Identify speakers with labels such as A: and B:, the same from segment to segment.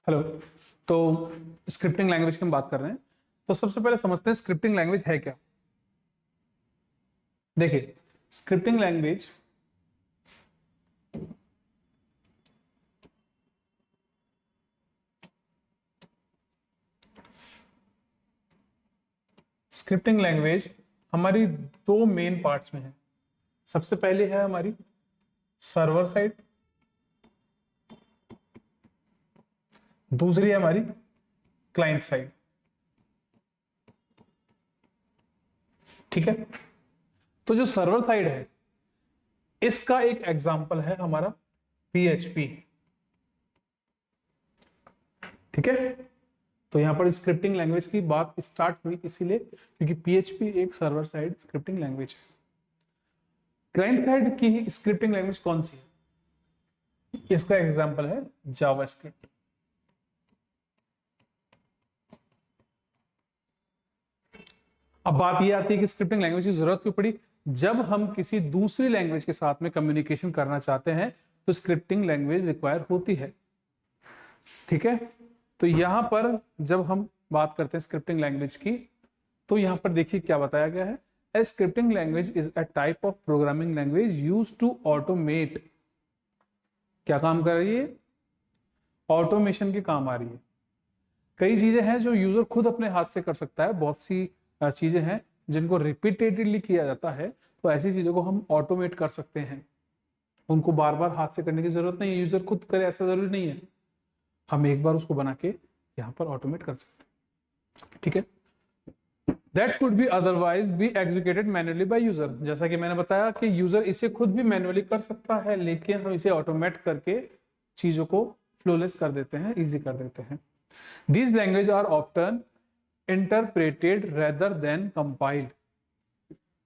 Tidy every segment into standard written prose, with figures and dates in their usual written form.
A: Hello. तो scripting language की हम बात कर रहे हैं। तो सबसे पहले समझते हैं स्क्रिप्टिंग लैंग्वेज है क्या। देखिए, स्क्रिप्टिंग लैंग्वेज स्क्रिप्टिंग लैंग्वेज हमारी दो मेन पार्ट्स में है। सबसे पहले है हमारी सर्वर साइड, दूसरी है हमारी क्लाइंट साइड। ठीक है, तो जो सर्वर साइड है इसका एक एग्जांपल है हमारा PHP। ठीक है, तो यहां पर स्क्रिप्टिंग लैंग्वेज की बात स्टार्ट हुई इसीलिए क्योंकि PHP एक सर्वर साइड स्क्रिप्टिंग लैंग्वेज है। क्लाइंट साइड की स्क्रिप्टिंग लैंग्वेज कौन सी है? इसका एग्जांपल है जावास्क्रिप्ट। अब बात यह आती है कि स्क्रिप्टिंग लैंग्वेज की जरूरत क्यों पड़ी। जब हम किसी दूसरी लैंग्वेज के साथ में कम्युनिकेशन करना चाहते हैं तो स्क्रिप्टिंग लैंग्वेज रिक्वायर होती है। ठीक है, तो यहां पर जब हम बात करते हैं स्क्रिप्टिंग लैंग्वेज की तो यहां पर देखिए क्या बताया गया है। A scripting language is a type of programming language used to automate. क्या काम कर रही है? ऑटोमेशन के काम आ रही है। कई चीजें हैं जो यूजर खुद अपने हाथ से कर सकता है, बहुत सी चीजें हैं जिनको रिपीटेडली किया जाता है, तो ऐसी चीजों को हम ऑटोमेट कर सकते हैं। उनको बार बार हाथ से करने की जरूरत नहीं है, यूजर खुद करे ऐसा जरूरी नहीं है। हम एक बार उसको बना के यहाँ पर ऑटोमेट कर सकते हैं। ठीक है, that could be otherwise be executed manually by user. जैसा कि मैंने बताया कि यूजर इसे खुद भी मैन्युअली कर सकता है, लेकिन हम इसे ऑटोमेट करके चीजों को फ्लोलेस कर देते हैं, इजी कर देते हैं। These language are often interpreted rather than compiled.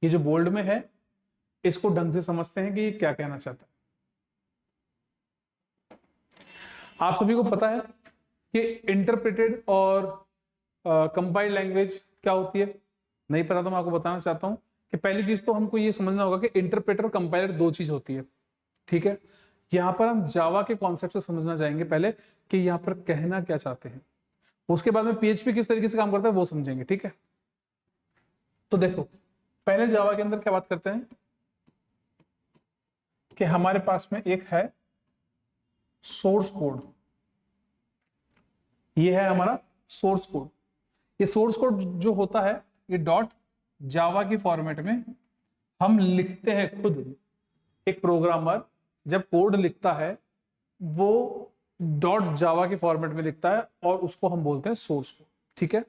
A: ये जो बोल्ड में है इसको ढंग से समझते हैं कि ये क्या कहना चाहता है। आप सभी को पता है कि इंटरप्रेटेड और कंपाइल्ड लैंग्वेज क्या होती है? नहीं पता तो मैं आपको बताना चाहता हूं कि पहली चीज तो हमको ये समझना होगा कि इंटरप्रेटर और कंपाइलर दो चीज होती है। ठीक है, यहां पर हम जावा के कॉन्सेप्ट से समझना चाहेंगे पहले कि यहां पर कहना क्या चाहते हैं, उसके बाद में PHP किस तरीके से काम करता है वो समझेंगे। ठीक है, तो देखो पहले जावा के अंदर क्या बात करते हैं कि हमारे पास में एक है सोर्स कोड। ये है हमारा सोर्स कोड। ये सोर्स कोड जो होता है ये डॉट जावा की फॉर्मेट में हम लिखते हैं खुद। एक प्रोग्रामर जब कोड लिखता है वो डॉट जावा के फॉर्मेट में लिखता है और उसको हम बोलते हैं सोर्स कोड। ठीक है,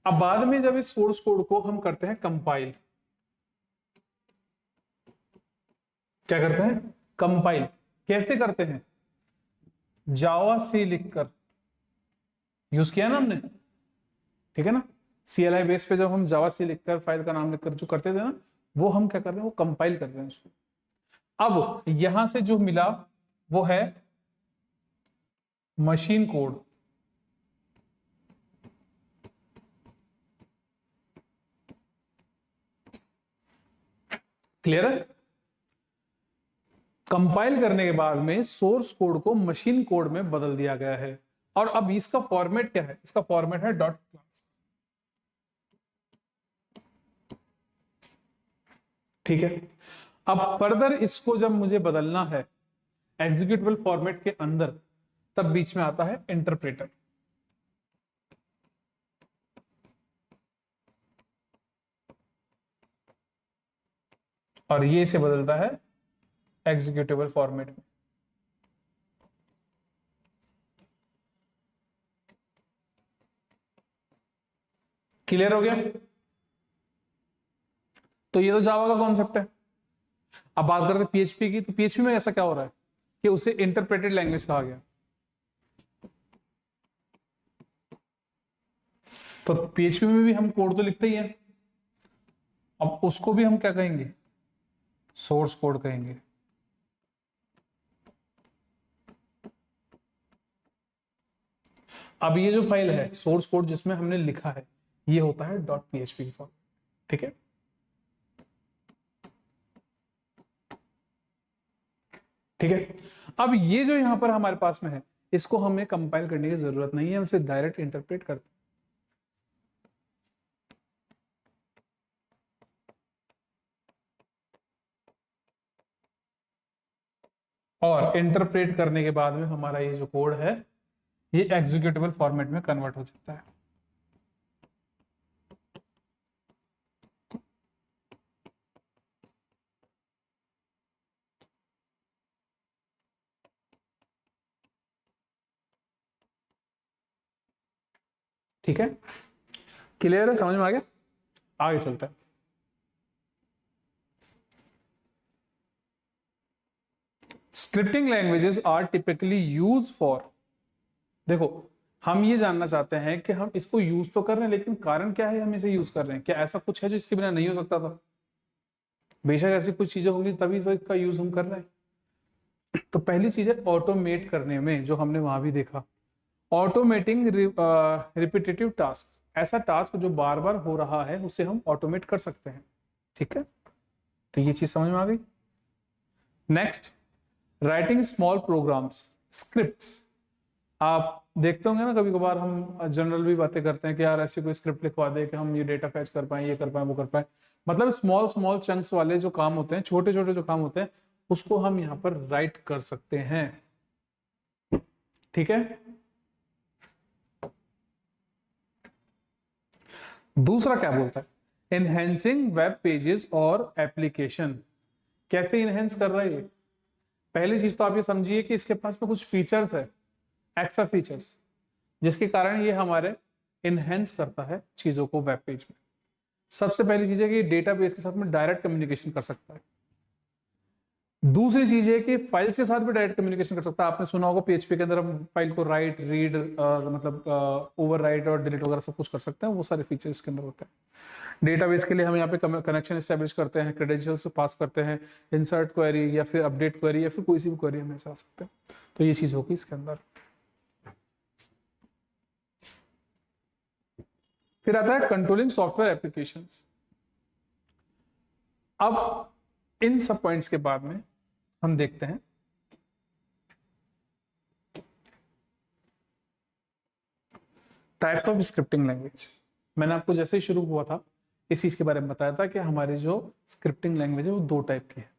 A: अब बाद में जब इस सोर्स कोड को हम करते हैं कंपाइल, क्या करते हैं? कंपाइल। कैसे करते हैं? जावा सी लिखकर यूज किया ना हमने, ठीक है ना। CLI बेस पे जब हम जावा सी लिखकर फाइल का नाम लिखकर जो करते थे ना, वो हम क्या कर रहे हैं? वो कंपाइल कर रहे हैं उसको। अब यहां से जो मिला वो है मशीन कोड। क्लियर है? कंपाइल करने के बाद में सोर्स कोड को मशीन कोड में बदल दिया गया है और अब इसका फॉर्मेट क्या है? इसका फॉर्मेट है डॉट क्लास। ठीक है, अब फर्दर इसको जब मुझे बदलना है एग्जीक्यूटेबल फॉर्मेट के अंदर, तब बीच में आता है इंटरप्रेटर। और ये इसे बदलता है एग्जीक्यूटेबल फॉर्मेट में। क्लियर हो गया? तो ये तो जावा का कॉन्सेप्ट है। अब बात करते हैं PHP की, तो PHP में ऐसा क्या हो रहा है कि उसे इंटरप्रेटेड लैंग्वेज कहा गया। तो PHP में भी हम कोड तो लिखते ही हैं, अब उसको भी हम क्या कहेंगे? सोर्स कोड कहेंगे। अब ये जो फाइल है सोर्स कोड जिसमें हमने लिखा है ये होता है डॉट PHP की फॉर्म। ठीक है, ठीक है। अब ये जो यहां पर हमारे पास में है इसको हमें कंपाइल करने की जरूरत नहीं है, हम इसे डायरेक्ट इंटरप्रेट करते हैं। और इंटरप्रेट करने के बाद में हमारा ये जो कोड है ये एग्जीक्यूटेबल फॉर्मेट में कन्वर्ट हो जाता है। ठीक है, क्लियर है, समझ में आ गया? आगे चलते हैं। Scripting languages are typically use for, देखो हम ये जानना चाहते हैं कि हम इसको यूज तो कर रहे हैं, लेकिन कारण क्या है हम इसे यूज कर रहे हैं? क्या ऐसा कुछ है जो इसके बिना नहीं हो सकता था? बेशक ऐसी कुछ चीजें होंगी तभी तो इसका यूज हम कर रहे हैं। तो पहली चीज है ऑटोमेट करने में, जो हमने वहां भी देखा, ऑटोमेटिंग रिपीटेटिव टास्क। ऐसा टास्क जो बार बार हो रहा है उसे हम ऑटोमेट कर सकते हैं। ठीक है, तो ये चीज समझ में आ गई। Next, writing small programs, scripts. आप देखते होंगे ना कभी कभार हम जनरल भी बातें करते हैं कि यार ऐसी कोई स्क्रिप्ट लिखवा दे कि हम ये डेटा फैच कर पाए, ये कर पाए, वो कर पाए। मतलब स्मॉल स्मॉल चंक्स वाले जो काम होते हैं, छोटे छोटे जो काम होते हैं, उसको हम यहाँ पर राइट कर सकते हैं। ठीक है, दूसरा क्या बोलता है, एनहेंसिंग वेब पेजेस और एप्लीकेशन। कैसे इनहेंस कर रहा है ये? पहली चीज तो आप ये समझिए कि इसके पास में कुछ फीचर्स है, एक्स्ट्रा फीचर्स, जिसके कारण ये हमारे इनहेंस करता है चीजों को वेब पेज में। सबसे पहली चीज है कि डेटाबेस के साथ में डायरेक्ट कम्युनिकेशन कर सकता है। दूसरी चीज है कि फाइल्स के साथ भी डायरेक्ट कम्युनिकेशन कर सकता है। आपने सुना होगा पीएचपी के अंदर हम फाइल को राइट, रीड और मतलब ओवर राइट और डिलीट वगैरह सब कुछ कर सकते हैं। वो सारे फीचर्स इसके अंदर होते हैं। डेटाबेस के लिए हम यहाँ पे कनेक्शन एस्टेब्लिश करते हैं, क्रेडेंशियल्स पास करते हैं, इंसर्ट क्वेरी या फिर अपडेट क्वेरी या फिर कोई सी भी क्वेरी हम ऐसा आ सकते हैं। तो ये चीज होगी इसके अंदर। फिर आता है कंट्रोलिंग सॉफ्टवेयर एप्लीकेशंस। अब इन सब पॉइंट्स के बाद में हम देखते हैं टाइप्स ऑफ स्क्रिप्टिंग लैंग्वेज। मैंने आपको जैसे ही शुरू हुआ था इस चीज के बारे में बताया था कि हमारी जो स्क्रिप्टिंग लैंग्वेज है वो दो टाइप की है।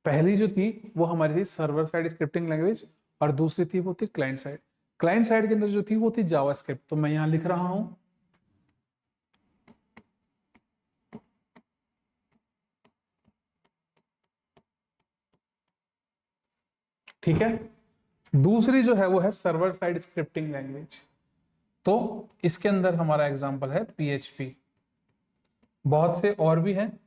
A: पहली जो थी वो हमारी थी सर्वर साइड स्क्रिप्टिंग लैंग्वेज, और दूसरी थी वो थी क्लाइंट साइड। क्लाइंट साइड के अंदर जो थी वो थी जावास्क्रिप्ट। तो मैं यहां लिख रहा हूं ठीक है। दूसरी जो है वो है सर्वर साइड स्क्रिप्टिंग लैंग्वेज। तो इसके अंदर हमारा एग्जांपल है पीएचपी। बहुत से और भी हैं,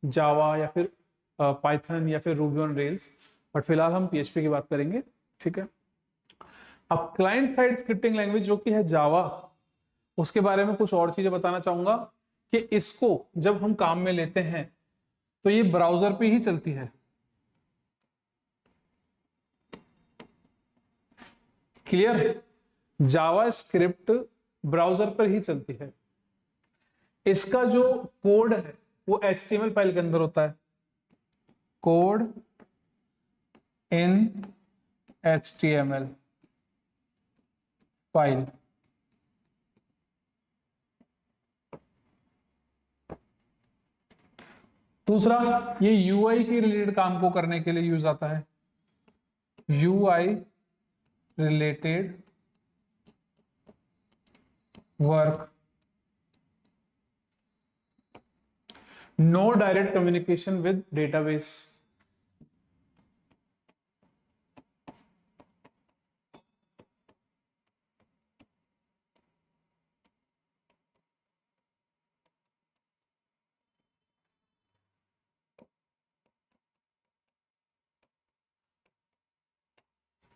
A: जावा या फिर पाइथन या फिर रूबी ऑन रेल्स, बट फिलहाल हम पीएचपी की बात करेंगे। ठीक है, अब क्लाइंट साइड स्क्रिप्टिंग लैंग्वेज जो कि है जावा, उसके बारे में कुछ और चीजें बताना चाहूंगा कि इसको जब हम काम में लेते हैं तो ये ब्राउजर पे ही चलती है। क्लियर? जावा स्क्रिप्ट ब्राउजर पर ही चलती है। इसका जो कोड है वो HTML फाइल के अंदर होता है, कोड इन HTML फाइल। दूसरा, ये UI के रिलेटेड काम को करने के लिए यूज आता है, UI related work. No direct communication with database.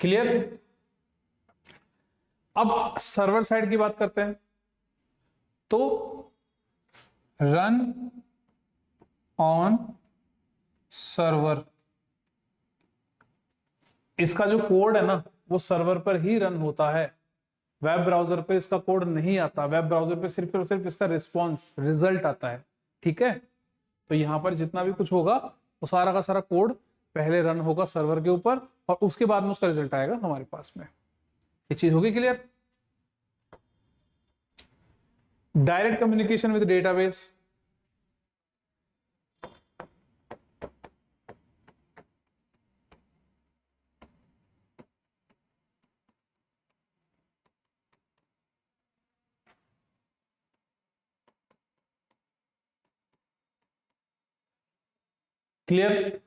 A: Clear? अब सर्वर साइड की बात करते हैं। तो रन ऑन सर्वर, इसका जो कोड है ना वो सर्वर पर ही रन होता है। वेब ब्राउजर पे इसका कोड नहीं आता। वेब ब्राउजर पे सिर्फ और सिर्फ इसका रिस्पॉन्स, रिजल्ट आता है। ठीक है, तो यहां पर जितना भी कुछ होगा वो सारा का सारा कोड पहले रन होगा सर्वर के ऊपर और उसके बाद में उसका रिजल्ट आएगा हमारे पास में। ये चीज होगी clear. Direct communication with database, clear.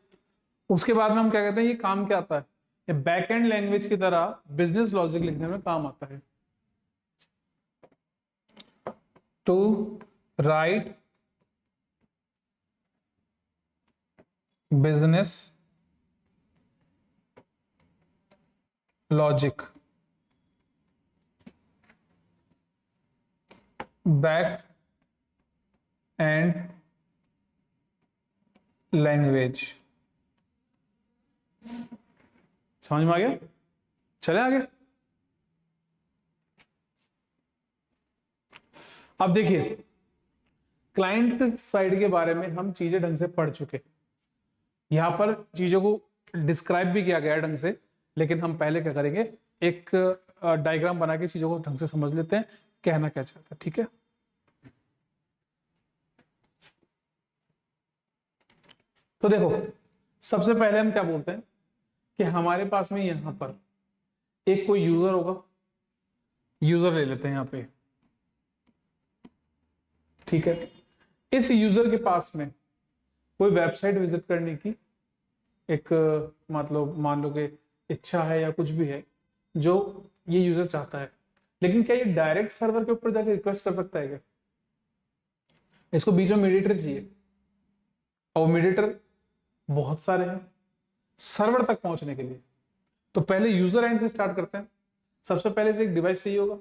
A: उसके बाद में हम क्या कहते हैं, ये काम क्या आता है, ये बैक एंड लैंग्वेज की तरह बिजनेस लॉजिक लिखने में काम आता है। To write business logic back end language. समझ में आ गया? चले आगे। अब देखिए, क्लाइंट साइड के बारे में हम चीजें ढंग से पढ़ चुके, यहां पर चीजों को डिस्क्राइब भी किया गया ढंग से, लेकिन हम पहले क्या करेंगे, एक डायग्राम बना के चीजों को ढंग से समझ लेते हैं, कहना क्या चाहता है। ठीक है, तो देखो, सबसे पहले हम क्या बोलते हैं कि हमारे पास में यहां पर एक कोई यूजर होगा, यूजर ले लेते हैं यहां पे। ठीक है, इस यूजर के पास में कोई वेबसाइट विजिट करने की एक मतलब मान लो कि इच्छा है या कुछ भी है जो ये यूजर चाहता है, लेकिन क्या ये डायरेक्ट सर्वर के ऊपर जाकर रिक्वेस्ट कर सकता है क्या? इसको बीच में मीडिएटर चाहिए, और मीडिएटर बहुत सारे हैं सर्वर तक पहुंचने के लिए। तो पहले यूजर एंड से स्टार्ट करते हैं। सबसे पहले से एक डिवाइस चाहिए होगा,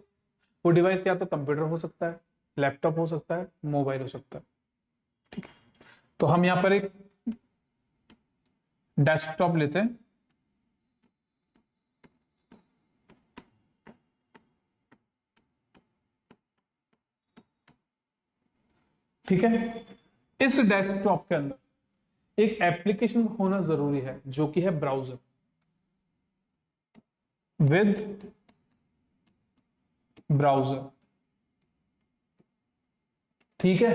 A: वो डिवाइस या तो कंप्यूटर हो सकता है, लैपटॉप हो सकता है, मोबाइल हो सकता है। ठीक है, तो हम यहां पर एक डेस्कटॉप लेते हैं। ठीक है, इस डेस्कटॉप के अंदर एक एप्लीकेशन होना जरूरी है जो कि है ब्राउजर विद ब्राउजर। ठीक है,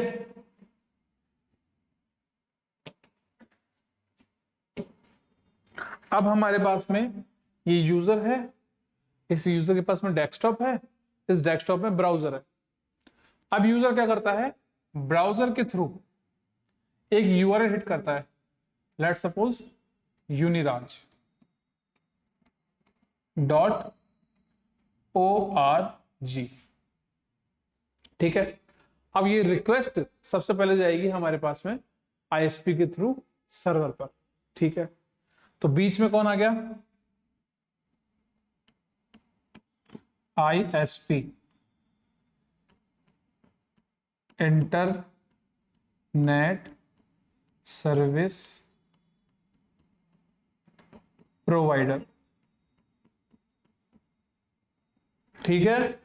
A: अब हमारे पास में ये यूजर है, इस यूजर के पास में डेस्कटॉप है, इस डेस्कटॉप में ब्राउजर है। अब यूजर क्या करता है, ब्राउजर के थ्रू एक यूआरएल हिट करता है, लेट सपोज यूनिराज .org। ठीक है, अब ये रिक्वेस्ट सबसे पहले जाएगी हमारे पास में आईएसपी के थ्रू सर्वर पर। ठीक है, तो बीच में कौन आ गया, आईएसपी, इंटरनेट सर्विस प्रोवाइडर। ठीक है,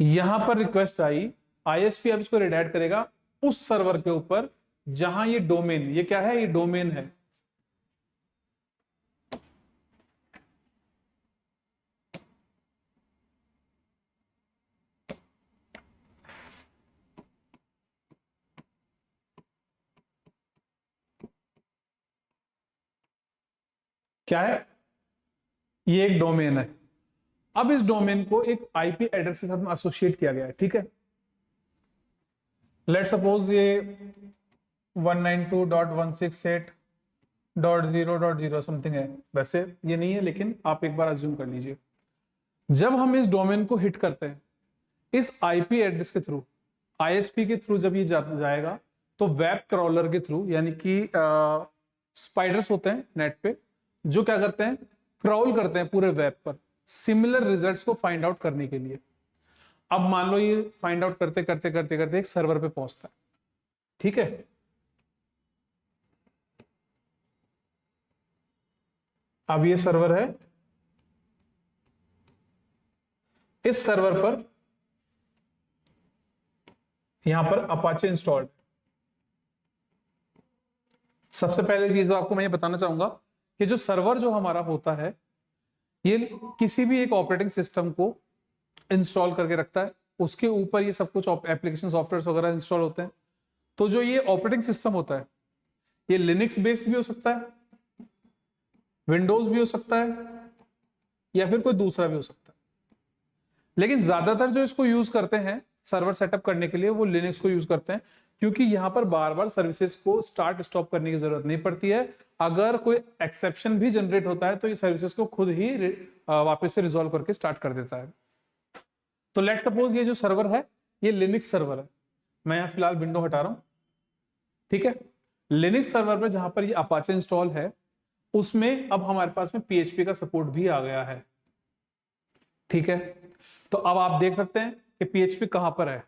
A: यहां पर रिक्वेस्ट आई, आईएसपी अब इसको रिडायरेक्ट करेगा उस सर्वर के ऊपर जहां ये डोमेन, ये क्या है, ये डोमेन है। क्या है, ये एक डोमेन है। अब इस डोमेन को एक आईपी एड्रेस के साथ में एसोसिएट किया गया है। ठीक है, लेट सपोज ये 192.168.0.0 समथिंग है, वैसे ये नहीं है, लेकिन आप एक बार अज्यूम कर लीजिए। जब हम इस डोमेन को हिट करते हैं इस आईपी एड्रेस के थ्रू, आईएसपी के थ्रू जब ये जाएगा, तो वेब क्रॉलर के थ्रू, यानी कि स्पाइडर्स होते हैं नेट पे जो क्या करते हैं, क्रॉल करते हैं पूरे वेब पर सिमिलर रिजल्ट्स को फाइंड आउट करने के लिए। अब मान लो ये फाइंड आउट करते करते करते करते एक सर्वर पे पहुंचता है। ठीक है, अब ये सर्वर है, इस सर्वर पर यहां पर अपाचे इंस्टॉल्ड। सबसे पहले चीज तो आपको मैं ये बताना चाहूंगा कि जो सर्वर जो हमारा होता है, ये किसी भी एक ऑपरेटिंग सिस्टम को इंस्टॉल करके रखता है, उसके ऊपर ये सब कुछ एप्लीकेशन सॉफ्टवेयर वगैरह इंस्टॉल होते हैं। तो जो ये ऑपरेटिंग सिस्टम होता है ये लिनक्स बेस्ड भी हो सकता है, विंडोज भी हो सकता है, या फिर कोई दूसरा भी हो सकता है। लेकिन ज्यादातर जो इसको यूज करते हैं सर्वर सेटअप करने के लिए वो लिनक्स को यूज करते हैं, क्योंकि यहां पर बार बार सर्विसेज को स्टार्ट स्टॉप करने की जरूरत नहीं पड़ती है। अगर कोई एक्सेप्शन भी जनरेट होता है तो ये सर्विसेज को खुद ही वापस से रिजॉल्व करके स्टार्ट कर देता है। तो लेट सपोज ये जो सर्वर है ये लिनक्स सर्वर है, मैं यहां फिलहाल विंडो हटा रहा हूं, ठीक है। लिनक्स सर्वर पर जहां पर ये अपाचे इंस्टॉल है उसमें अब हमारे पास में पीएचपी का सपोर्ट भी आ गया है, ठीक है। तो अब आप देख सकते हैं कि पीएचपी कहां पर है,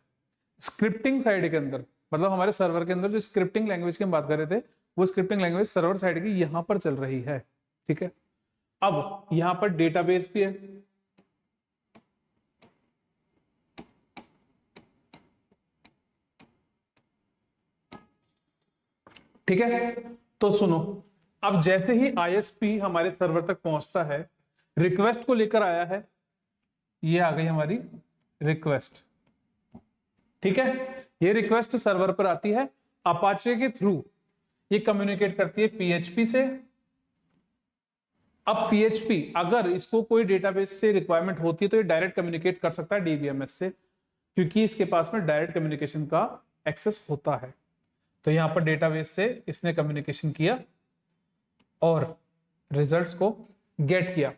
A: स्क्रिप्टिंग साइड के अंदर, मतलब हमारे सर्वर के अंदर जो स्क्रिप्टिंग लैंग्वेज की हम बात कर रहे थे वो स्क्रिप्टिंग लैंग्वेज सर्वर साइड की यहां पर चल रही है, ठीक है। अब यहां पर डेटाबेस भी है, ठीक है। तो सुनो, अब जैसे ही आईएसपी हमारे सर्वर तक पहुंचता है, रिक्वेस्ट को लेकर आया है, ये आ गई हमारी रिक्वेस्ट, ठीक है। ये रिक्वेस्ट सर्वर पर आती है, अपाचे के थ्रू ये कम्युनिकेट करती है पीएचपी से। अब पीएचपी अगर इसको कोई डेटाबेस से रिक्वायरमेंट होती है तो ये डायरेक्ट कम्युनिकेट कर सकता है डीबीएमएस से, क्योंकि इसके पास में डायरेक्ट कम्युनिकेशन का एक्सेस होता है। तो यहां पर डेटाबेस से इसने कम्युनिकेशन किया और रिजल्ट्स को गेट किया।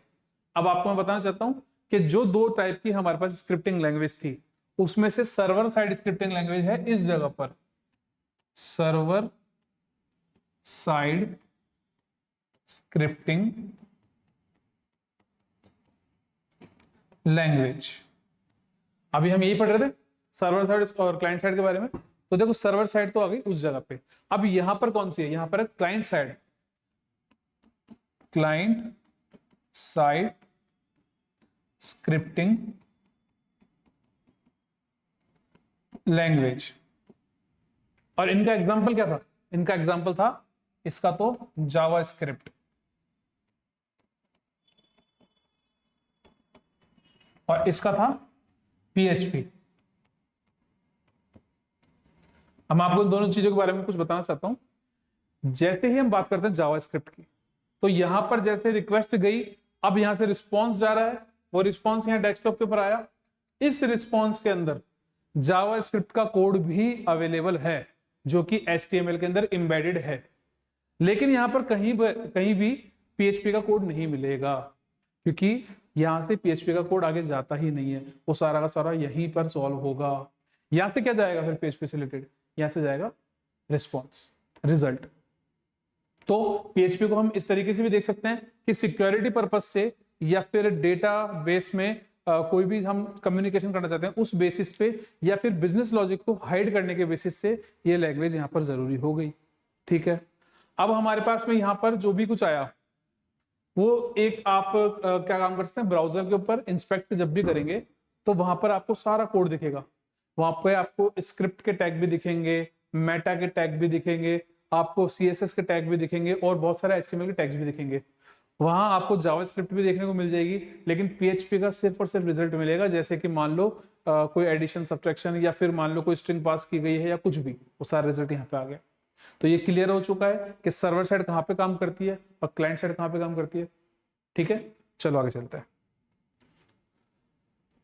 A: अब आपको मैं बताना चाहता हूं कि जो दो टाइप की हमारे पास स्क्रिप्टिंग लैंग्वेज थी उसमें से सर्वर साइड स्क्रिप्टिंग लैंग्वेज है इस जगह पर, सर्वर साइड स्क्रिप्टिंग लैंग्वेज। अभी हम यही पढ़ रहे थे सर्वर साइड और क्लाइंट साइड के बारे में। तो देखो सर्वर साइड तो आ गई उस जगह पे, अब यहां पर कौन सी है, यहां पर है client side, client side scripting language. और इनका एग्जांपल क्या था, इनका एग्जांपल था इसका तो जावा स्क्रिप्ट और इसका था पीएचपी। अब मैं आपको इन दोनों चीजों के बारे में कुछ बताना चाहता हूं। जैसे ही हम बात करते हैं जावा स्क्रिप्ट की, तो यहां पर जैसे रिक्वेस्ट गई, अब यहां से रिस्पॉन्स जा रहा है, वो रिस्पॉन्स यहां डेस्कटॉप के ऊपर आया। इस रिस्पॉन्स के अंदर जावा स्क्रिप्ट का कोड भी अवेलेबल है जो कि HTML के अंदर एम्बेडेड है, लेकिन यहां पर कहीं भी पीएचपी का कोड नहीं मिलेगा, क्योंकि यहां से पीएचपी का कोड आगे जाता ही नहीं है, वो सारा का सारा यहीं पर सॉल्व होगा। यहां से क्या जाएगा फिर पीएचपी से रिलेटेड, यहां से जाएगा रिस्पॉन्स, रिजल्ट। तो पीएचपी को हम इस तरीके से भी देख सकते हैं कि सिक्योरिटी पर्पस से या फिर डेटा बेस में कोई भी हम कम्युनिकेशन करना चाहते हैं उस बेसिस पे, या फिर बिजनेस लॉजिक को हाइड करने के बेसिस से ये लैंग्वेज यहाँ पर जरूरी हो गई, ठीक है। अब हमारे पास में यहाँ पर जो भी कुछ आया वो एक आप क्या काम कर सकते हैं, ब्राउजर के ऊपर इंस्पेक्ट जब भी करेंगे तो वहां पर आपको सारा कोड दिखेगा। वहां पे आपको स्क्रिप्ट के टैग भी दिखेंगे, मेटा के टैग भी दिखेंगे, आपको सीएसएस के टैग भी दिखेंगे और बहुत सारे एचटीएमएल के टैग्स भी दिखेंगे। वहां आपको जावास्क्रिप्ट भी देखने को मिल जाएगी, लेकिन पीएचपी का सिर्फ और सिर्फ रिजल्ट मिलेगा। जैसे कि मान लो कोई एडिशन सब्ट्रैक्शन या फिर मान लो कोई स्ट्रिंग पास की गई है या कुछ भी, वो सारा रिजल्ट यहाँ पे आ गया। तो ये क्लियर हो चुका है कि सर्वर साइड कहाँ पे काम करती है और क्लाइंट साइड कहाँ पे काम करती है, ठीक है। चलो आगे चलते हैं।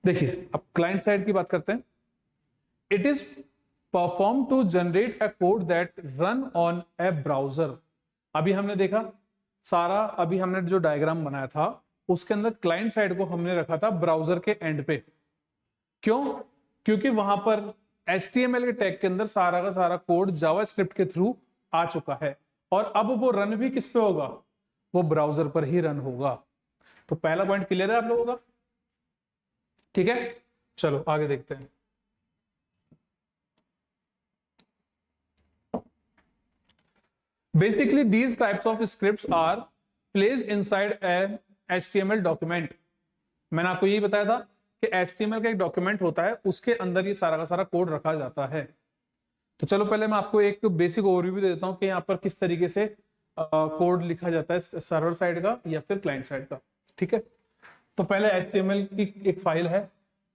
A: देखिए अब क्लाइंट साइड की बात करते हैं। It is perform to generate a code that run on a browser. अभी हमने देखा सारा, अभी हमने जो डायग्राम बनाया था उसके अंदर क्लाइंट साइड को हमने रखा था ब्राउजर के एंड पे। क्यों? क्योंकि वहां पर HTML के टैग के अंदर सारा का सारा कोड जावास्क्रिप्ट के थ्रू आ चुका है और अब वो रन भी किस पे होगा, वो ब्राउजर पर ही रन होगा। तो पहला पॉइंट क्लियर है आप लोगों का, ठीक है। चलो आगे देखते हैं। Basically, these types of scripts are placed inside an HTML document. मैंने आपको यही बताया था कि HTML का एक डॉक्यूमेंट होता है, उसके अंदर ये सारा का सारा कोड रखा जाता है। तो चलो पहले मैं आपको एक बेसिक ओवरव्यू दे देता हूं कि यहाँ पर किस तरीके से कोड लिखा जाता है सर्वर साइड का या फिर क्लाइंट साइड का, ठीक है। तो पहले HTML की एक फाइल है,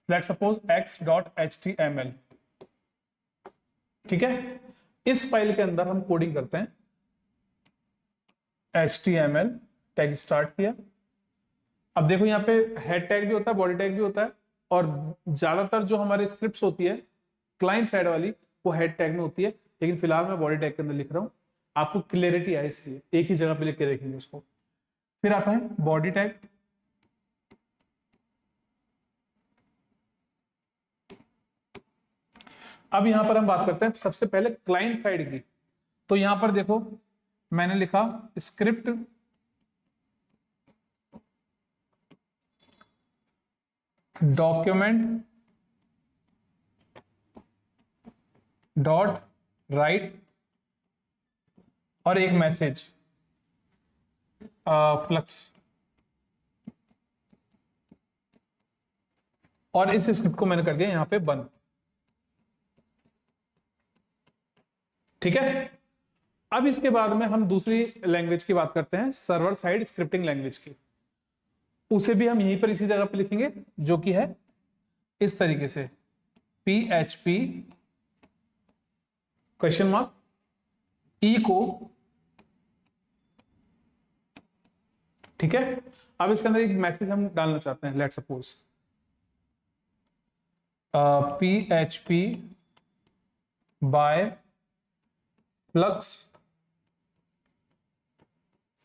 A: लेट्स सपोज x.html, ठीक है। इस फाइल के अंदर हम कोडिंग करते हैं, HTML टैग स्टार्ट किया। अब देखो यहाँ पे हेड टैग भी होता है, बॉडी टैग भी होता है, और ज्यादातर जो हमारी स्क्रिप्ट्स होती है क्लाइंट साइड वाली वो हेड टैग में होती है, लेकिन फिलहाल मैं बॉडी टैग के अंदर लिख रहा हूं, आपको क्लियरिटी आए इसलिए एक ही जगह पे लिख के देखेंगे उसको। फिर आता है बॉडी टैग, अब यहां पर हम बात करते हैं सबसे पहले क्लाइंट साइड की। तो यहां पर देखो मैंने लिखा स्क्रिप्ट डॉक्यूमेंट डॉट राइट और एक मैसेज फ्लक्स, और इस स्क्रिप्ट को मैंने कर दिया यहां पे बंद, ठीक है। अब इसके बाद में हम दूसरी लैंग्वेज की बात करते हैं, सर्वर साइड स्क्रिप्टिंग लैंग्वेज की। उसे भी हम यहीं पर इसी जगह पे लिखेंगे, जो कि है इस तरीके से PHP क्वेश्चन मार्क इको, ठीक है। अब इसके अंदर एक मैसेज हम डालना चाहते हैं, let's suppose PHP by flux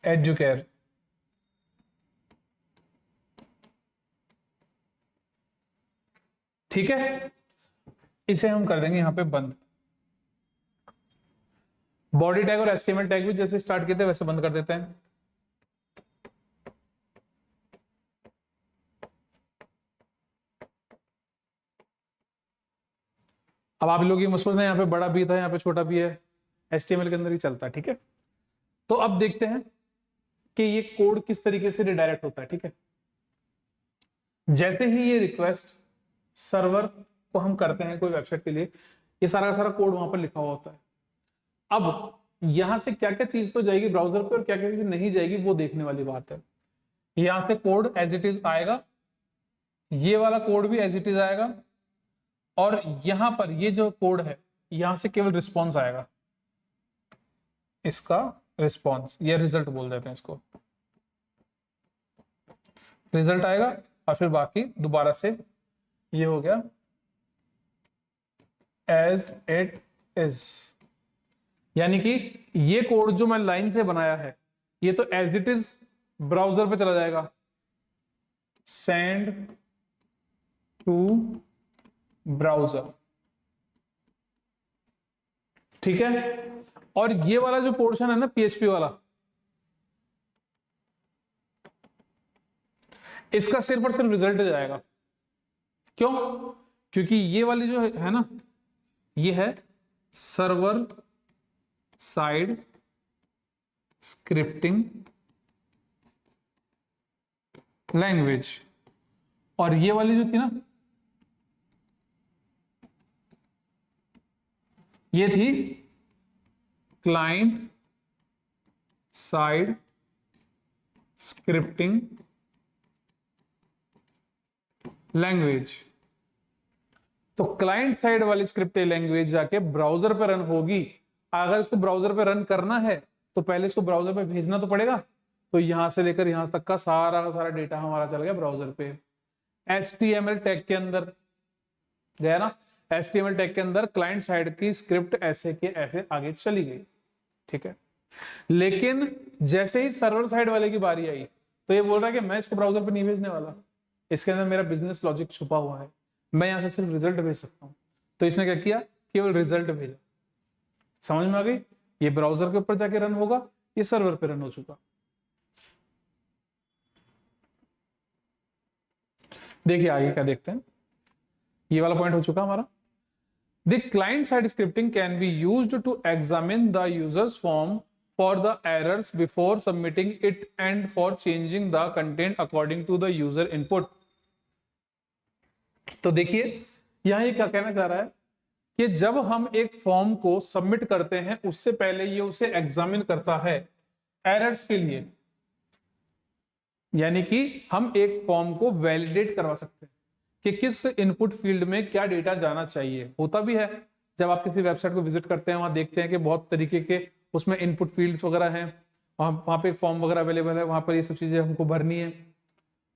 A: educare, ठीक है। इसे हम कर देंगे यहां पे बंद। बॉडी टैग और HTML टैग भी जैसे स्टार्ट किए थे वैसे बंद कर देते हैं। अब आप लोग ये मत सोचना यहाँ पे बड़ा भी था यहाँ पे छोटा भी है, HTML के अंदर ही चलता है, ठीक है। तो अब देखते हैं कि ये कोड किस तरीके से रिडायरेक्ट होता है, ठीक है। जैसे ही ये रिक्वेस्ट सर्वर को हम करते हैं कोई वेबसाइट के लिए, ये सारा का सारा कोड वहां पर लिखा हुआ होता है। अब यहां से क्या क्या चीज तो जाएगी ब्राउजर पे और क्या क्या चीज नहीं जाएगी वो देखने वाली बात है। यहां से कोड एज इट इज आएगा, ये वाला कोड भी एज इट इज आएगा, और यहां पर ये जो कोड है यहां से केवल रिस्पॉन्स आएगा, इसका रिस्पॉन्स, ये रिजल्ट बोल देते हैं इसको, रिजल्ट आएगा, और फिर बाकी दोबारा से ये हो गया एज इट इज। यानी कि ये कोड जो मैं लाइन से बनाया है ये तो एज इट इज ब्राउजर पे चला जाएगा, सेंड टू ब्राउजर, ठीक है। और ये वाला जो पोर्शन है ना PHP वाला, इसका सिर्फ और सिर्फ रिजल्ट जाएगा। क्यों? क्योंकि ये वाली जो है ना, ये है सर्वर साइड स्क्रिप्टिंग लैंग्वेज, और ये वाली जो थी ना, ये थी क्लाइंट साइड स्क्रिप्टिंग लैंग्वेज। तो क्लाइंट साइड वाली स्क्रिप्टिंग लैंग्वेज जाके ब्राउजर पे रन होगी। अगर इसको ब्राउजर पे रन करना है तो पहले इसको ब्राउजर पे भेजना तो पड़ेगा, तो यहां से लेकर यहां तक का सारा डेटा हमारा चल गया ब्राउजर पे। HTML टैग के अंदर गया ना, HTML टैग के अंदर क्लाइंट साइड की स्क्रिप्ट ऐसे के ऐसे आगे चली गई, ठीक है। लेकिन जैसे ही सर्वर साइड वाले की बारी आई तो ये बोल रहा है कि मैं इसको ब्राउजर पे नहीं भेजने वाला, इसके अंदर मेरा बिजनेस लॉजिक छुपा हुआ है, मैं यहां से सिर्फ रिजल्ट भेज सकता हूं। तो इसने क्या किया, केवल रिजल्ट भेजा। समझ में आ गई? ये ब्राउजर के ऊपर जाके रन होगा, ये सर्वर पे रन हो चुका। देखिए आगे क्या देखते हैं, ये वाला पॉइंट हो चुका हमारा। The client side scripting can be used to examine the user's form for the errors before submitting it and for changing the content according to the user input। तो देखिए यहां ये क्या कहना चाह रहा है कि जब हम एक फॉर्म को सबमिट करते हैं उससे पहले ये उसे एग्जामिन करता है एरर्स के लिए। यानी कि हम एक फॉर्म को वैलिडेट करवा सकते हैं कि किस इनपुट फील्ड में क्या डेटा जाना चाहिए। होता भी है, जब आप किसी वेबसाइट को विजिट करते हैं, वहां देखते हैं कि बहुत तरीके के उसमें इनपुट फील्ड्स वगैरह हैं, वहां पे एक फॉर्म वगैरह अवेलेबल है, वहां पर ये सब चीजें हमको भरनी है।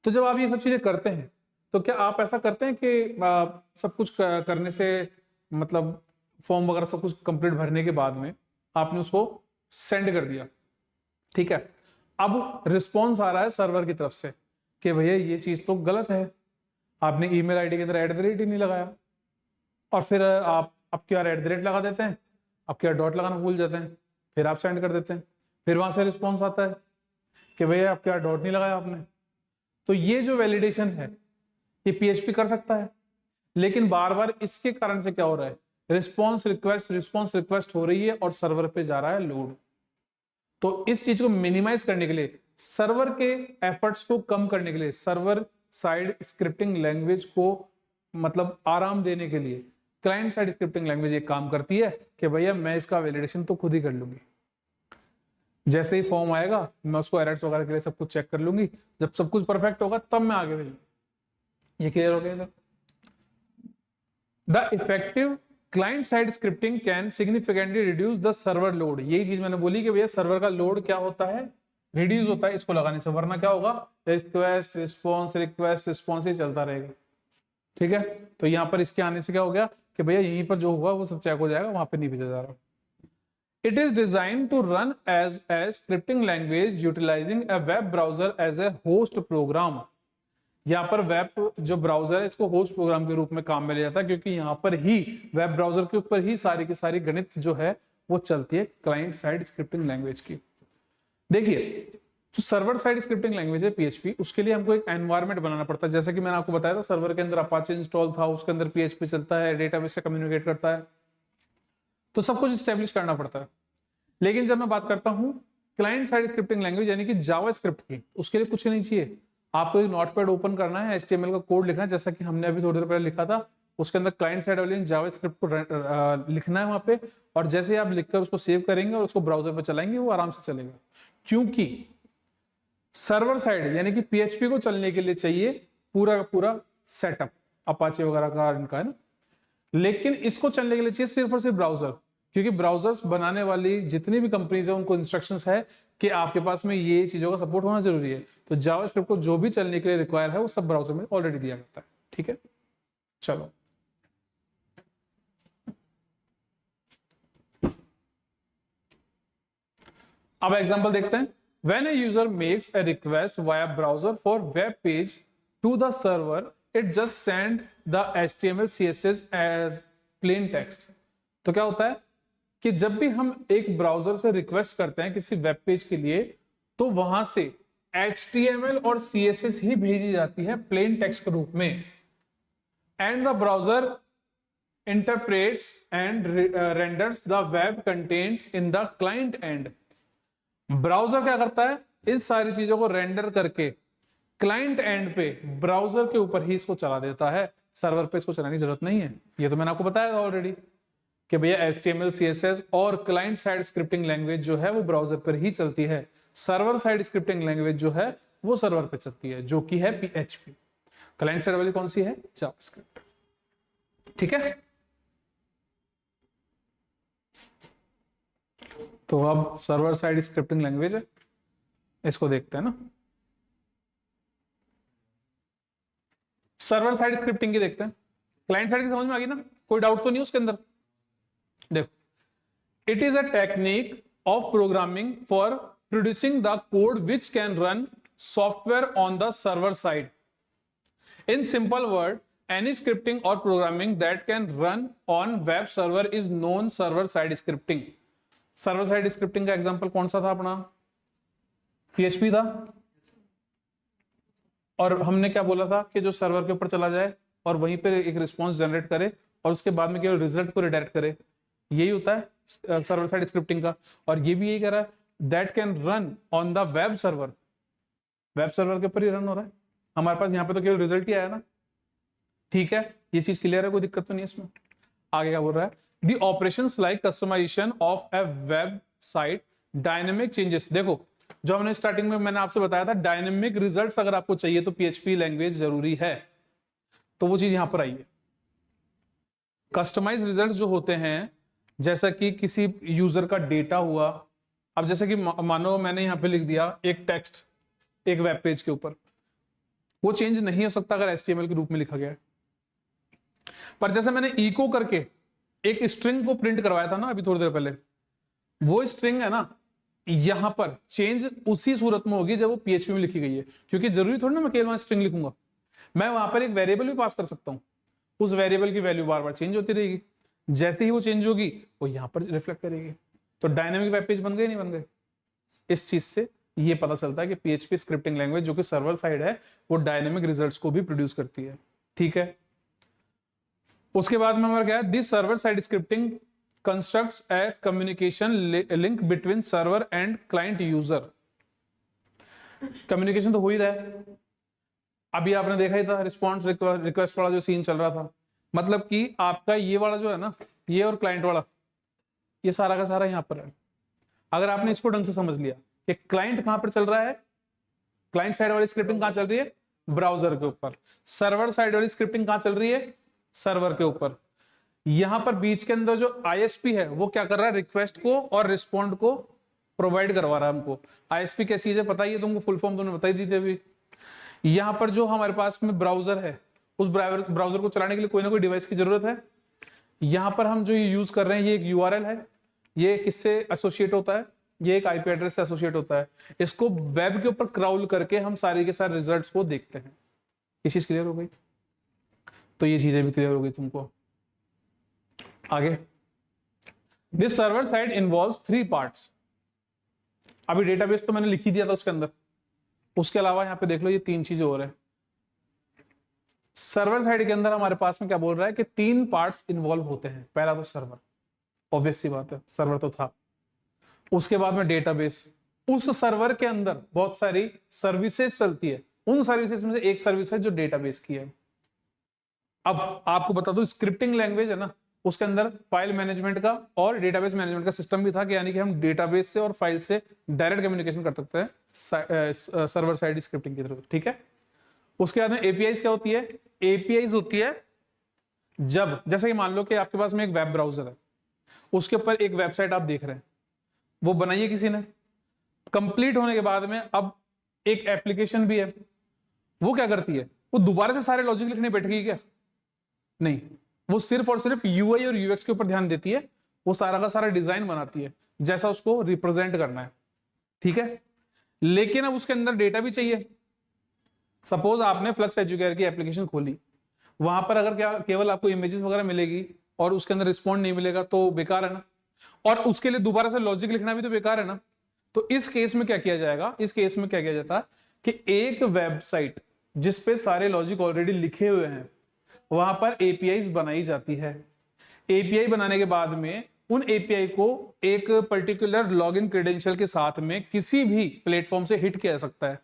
A: तो जब आप ये सब चीजें करते हैं तो क्या आप ऐसा करते हैं कि सब कुछ करने से मतलब फॉर्म वगैरह सब कुछ कंप्लीट भरने के बाद में आपने उसको सेंड कर दिया, ठीक है, अब रिस्पॉन्स आ रहा है सर्वर की तरफ से कि भैया ये चीज तो गलत है, आपने ईमेल आईडी के अंदर @ ही नहीं लगाया, और फिर आप अब क्या @ लगा देते हैं, अब क्या डॉट लगाना भूल जाते हैं, फिर आप सेंड कर देते हैं, फिर वहां से रिस्पॉन्स आता है कि भैया आप क्या डॉट नहीं लगाया आपने। तो ये जो वैलिडेशन है ये PHP कर सकता है, लेकिन बार बार इसके कारण से क्या हो रहा है, रिस्पॉन्स रिक्वेस्ट हो रही है और सर्वर पे जा रहा है लोड। तो इस चीज को मिनिमाइज करने के लिए, सर्वर के एफर्ट्स को कम करने के लिए, सर्वर साइड स्क्रिप्टिंग लैंग्वेज को मतलब आराम देने के लिए क्लाइंट साइड स्क्रिप्टिंग लैंग्वेज एक काम करती है कि भैया मैं इसका वैलिडेशन तो खुद ही कर लूंगी, जैसे ही फॉर्म आएगा मैं उसको एरर्स वगैरह के लिए सब कुछ चेक कर लूंगी, जब सब कुछ परफेक्ट होगा तब मैं आगे भेजूंगी। ये क्लियर हो गया? The effective client side scripting can significantly reduce the server load. यही चीज मैंने बोली कि भैया सर्वर का लोड क्या होता है, रिड्यूस होता है इसको लगाने से, वरना क्या होगा, रिक्वेस्ट रिस्पॉन्स ही चलता रहेगा, ठीक है। तो यहाँ पर इसके आने से क्या हो गया कि भैया यहीं पर जो हुआ वो सब चेक हो जाएगा, वहां पर नहीं भेजा जा रहा। It is designed to run as a scripting language utilizing a web browser as a host program। यहाँ पर वेब जो ब्राउजर है इसको होस्ट प्रोग्राम के रूप में काम में लिया जाता है, क्योंकि यहाँ पर ही वेब ब्राउजर के ऊपर ही सारी की सारी गणित जो है वो चलती है क्लाइंट साइड स्क्रिप्टिंग लैंग्वेज की। देखिए जो सर्वर साइड स्क्रिप्टिंग लैंग्वेज है PHP, उसके लिए हमको एक एनवायरनमेंट बनाना पड़ता है। जैसे कि मैंने आपको बताया था सर्वर के अंदर अपाचे इंस्टॉल था, उसके अंदर PHP चलता है, डेटाबेस से कम्युनिकेट करता है, तो सब कुछ स्टैब्लिश करना पड़ता है। लेकिन जब मैं बात करता हूं क्लाइंट साइड स्क्रिप्टिंग लैंग्वेज यानी कि जावास्क्रिप्ट की, उसके लिए कुछ नहीं चाहिए, आपको एक नोटपैड ओपन करना है, HTML का कोड लिखना है, जैसा कि हमने अभी थोड़ी देर पहले लिखा था, उसके अंदर क्लाइंट साइड वाली जावास्क्रिप्ट को लिखना है वहां पे, और जैसे आप लिखकर उसको सेव करेंगे और उसको ब्राउजर पर चलाएंगे वो आराम से चलेगा। क्योंकि सर्वर साइड यानी कि PHP को चलने के लिए चाहिए पूरा का पूरा सेटअप, अपाचे वगैरह का इनका है ना, लेकिन इसको चलने के लिए चाहिए सिर्फ और सिर्फ ब्राउजर, क्योंकि ब्राउजर्स बनाने वाली जितनी भी कंपनीज है उनको इंस्ट्रक्शंस है कि आपके पास में ये चीजों का सपोर्ट होना जरूरी है। तो जावास्क्रिप्ट को जो भी चलने के लिए रिक्वायर है वो सब ब्राउजर में ऑलरेडी दिया जाता है, ठीक है। चलो अब एग्जांपल देखते हैं। When a user makes a request via browser for web page to the server, it just send the HTML CSS as plain text. तो क्या होता है कि जब भी हम एक ब्राउजर से रिक्वेस्ट करते हैं किसी वेब पेज के लिए, तो वहां से HTML और CSS ही भेजी जाती है प्लेन टेक्स्ट के रूप में, and the browser interprets and renders the web content in the client and. Browser क्या करता है, इस सारी चीजों को रेंडर करके क्लाइंट एंड पे ब्राउजर के ऊपर ही इसको चला देता है, सर्वर पे इसको चलाने की जरूरत नहीं है। ये तो मैंने आपको बताया था ऑलरेडी कि भैया HTML CSS और क्लाइंट साइड स्क्रिप्टिंग लैंग्वेज जो है वो ब्राउजर पर ही चलती है, सर्वर साइड स्क्रिप्टिंग लैंग्वेज जो है वो सर्वर पे चलती है, जो कि है PHP। क्लाइंट साइड वाली कौन सी है, जावास्क्रिप्ट, ठीक है। तो अब सर्वर साइड स्क्रिप्टिंग लैंग्वेज है, इसको देखते हैं ना। सर्वर साइड स्क्रिप्टिंग की देखते हैं, क्लाइंट साइड की समझ में आ गई ना, कोई डाउट तो नहीं उसके अंदर। देखो, it is a technique of programming for producing the code which can run software on the server side. In simple word, any scripting और programming that can run on web server is known server side scripting. Server side scripting का example कौन सा था अपना, PHP था, और हमने क्या बोला था कि जो सर्वर के ऊपर चला जाए और वहीं पर एक रिस्पॉन्स जनरेट करे और उसके बाद में केवल रिजल्ट को रिडायरेक्ट करे, यही होता है सर्वर साइड स्क्रिप्टिंग का। और ये भी यही कह रहा है, that can run on the web server, web server के ऊपर ही रन हो रहा है, हमारे पास यहाँ पे तो केवल रिजल्ट ही आया ना, ठीक है, ये चीज क्लियर है, कोई दिक्कत तो नहीं है इसमें। आगे क्या बोल रहा है, the operations like customization of a web site, dynamic changes. देखो जो हमने स्टार्टिंग में मैंने आपसे बताया था, डायनेमिक रिजल्ट्स अगर आपको चाहिए तो पीएचपी लैंग्वेज जरूरी है, तो वो चीज यहां पर आई है। कस्टमाइज रिजल्ट जो होते हैं, जैसा कि किसी यूजर का डेटा हुआ, अब जैसे कि मानो मैंने यहां पे लिख दिया एक टेक्स्ट एक वेब पेज के ऊपर, वो चेंज नहीं हो सकता अगर एचटीएमएल के रूप में लिखा गया है। पर जैसे मैंने इको करके एक स्ट्रिंग को प्रिंट करवाया था ना अभी थोड़ी देर पहले, वो स्ट्रिंग है ना, यहां पर चेंज उसी सूरत में होगी जब वो पीएचपी में लिखी गई है, क्योंकि जरूरी थोड़ी ना मैं केवल स्ट्रिंग लिखूंगा, मैं वहां पर एक वेरिएबल भी पास कर सकता हूं, उस वेरिएबल की वैल्यू बार बार चेंज होती रहेगी, जैसे ही वो चेंज होगी वो यहां पर रिफ्लेक्ट करेगी। तो डायनेमिक वेब पेज बन गए नहीं बन गए? इस चीज से ये पता चलता है कि पीएचपी स्क्रिप्टिंग लैंग्वेज जो कि सर्वर साइड है वो डायनेमिक रिजल्ट्स को भी प्रोड्यूस करती है। ठीक है, उसके बाद में हमारा क्या है, this server side scripting constructs A communication link between server and client user. Communication तो हो ही रहा है, अभी आपने देखा ही था रिस्पॉन्स रिक्वेस्ट वाला जो सीन चल रहा था, मतलब कि आपका ये वाला जो है ना, ये और क्लाइंट वाला, ये सारा का सारा यहां पर है। अगर आपने इसको ढंग से समझ लिया कि क्लाइंट कहां पर चल रहा है, क्लाइंट साइड वाली स्क्रिप्टिंग कहां चल रही है, ब्राउजर के ऊपर, सर्वर साइड वाली स्क्रिप्टिंग कहां चल रही है, सर्वर के ऊपर। यहां पर बीच के अंदर जो आईएसपी है वो क्या कर रहा है, रिक्वेस्ट को और रिस्पॉन्ड को प्रोवाइड करवा रहा है हमको। आईएसपी क्या चीज है पता ही है तुमको, फुल फॉर्म तुमने बताई दी थी अभी। यहां पर जो हमारे पास में ब्राउजर है, उस ब्राउजर को चलाने के लिए कोई ना कोई डिवाइस की जरूरत है। यहां पर हम जो ये यूज कर रहे हैं ये एक यूआरएल है, ये किससे एसोसिएट होता है, ये एक आईपी एड्रेस से एसोसिएट होता है। इसको वेब के ऊपर क्राउल करके हम सारे के सारे रिजल्ट्स को देखते हैं। ये चीज क्लियर हो गई? तो ये चीजें भी क्लियर हो गई तुमको। आगे, this server side involves 3 parts. अभी डेटाबेस तो मैंने लिख ही दिया था उसके अंदर, उसके अलावा यहां पे देख लो ये 3 चीजें और है। सर्वर साइड के अंदर हमारे पास में क्या बोल रहा है कि 3 पार्ट्स इन्वॉल्व होते हैं। पहला तो सर्वर, ऑब्वियस सी बात है, सर्वर तो था। उसके बाद में डेटाबेस, उस सर्वर के अंदर बहुत सारी सर्विसेज चलती है, उन सर्विसेज में से एक सर्विस है जो डेटाबेस की है। अब आपको बता दूं स्क्रिप्टिंग लैंग्वेज है ना, उसके अंदर फाइल मैनेजमेंट का और डेटाबेस मैनेजमेंट का सिस्टम भी था कि यानी कि हम डेटाबेस से और फाइल से डायरेक्ट कम्युनिकेशन कर सकते हैं सर्वर साइड स्क्रिप्टिंग की तरफ। ठीक है, उसके बाद में एपीआईज क्या होती है, एपीआईज होती है जब, जैसे कि मान लो कि आपके पास में एक वेब ब्राउजर है, उसके ऊपर एक वेबसाइट आप देख रहे हैं, वो बनाई है किसी ने, कंप्लीट होने के बाद में अब एक एप्लीकेशन भी है, वो क्या करती है, वो दोबारा से सारे लॉजिक लिखने बैठेगी क्या? नहीं, वो सिर्फ और सिर्फ यूआई और यूएक्स के ऊपर ध्यान देती है, वो सारा का सारा डिजाइन बनाती है जैसा उसको रिप्रेजेंट करना है। ठीक है, लेकिन अब उसके अंदर डेटा भी चाहिए। सपोज आपने फ्लक्स एजुकेयर की एप्लीकेशन खोली, वहां पर अगर क्या केवल आपको इमेजेस वगैरह मिलेगी और उसके अंदर रिस्पॉन्ड नहीं मिलेगा तो बेकार है ना, और उसके लिए दोबारा से लॉजिक लिखना भी तो बेकार है ना। तो इस केस में क्या किया जाएगा, इस केस में क्या किया जाता है कि एक वेबसाइट जिसपे सारे लॉजिक ऑलरेडी लिखे हुए हैं, वहां पर एपीआई बनाई जाती है। एपीआई बनाने के बाद में उन एपीआई को एक पर्टिकुलर लॉगिन क्रेडेंशियल के साथ में किसी भी प्लेटफॉर्म से हिट किया जा सकता है।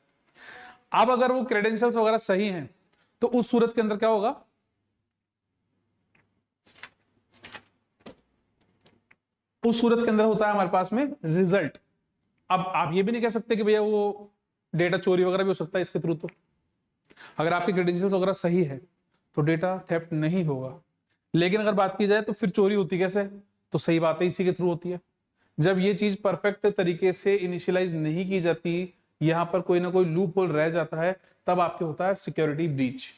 A: अब अगर वो क्रेडेंशियल्स वगैरह सही हैं तो उस सूरत के अंदर क्या होगा, उस सूरत के अंदर होता है हमारे पास में रिजल्ट। अब आप ये भी नहीं कह सकते कि भैया वो डेटा चोरी वगैरह भी हो सकता है इसके थ्रू। तो अगर आपके क्रेडेंशियल्स वगैरह सही है तो डेटा थेफ्ट नहीं होगा, लेकिन अगर बात की जाए तो फिर चोरी होती कैसे, तो सही बात है इसी के थ्रू होती है। जब ये चीज परफेक्ट तरीके से इनिशियलाइज नहीं की जाती, यहां पर कोई ना कोई लूप होल रह जाता है, तब आपके होता है सिक्योरिटी ब्रीच।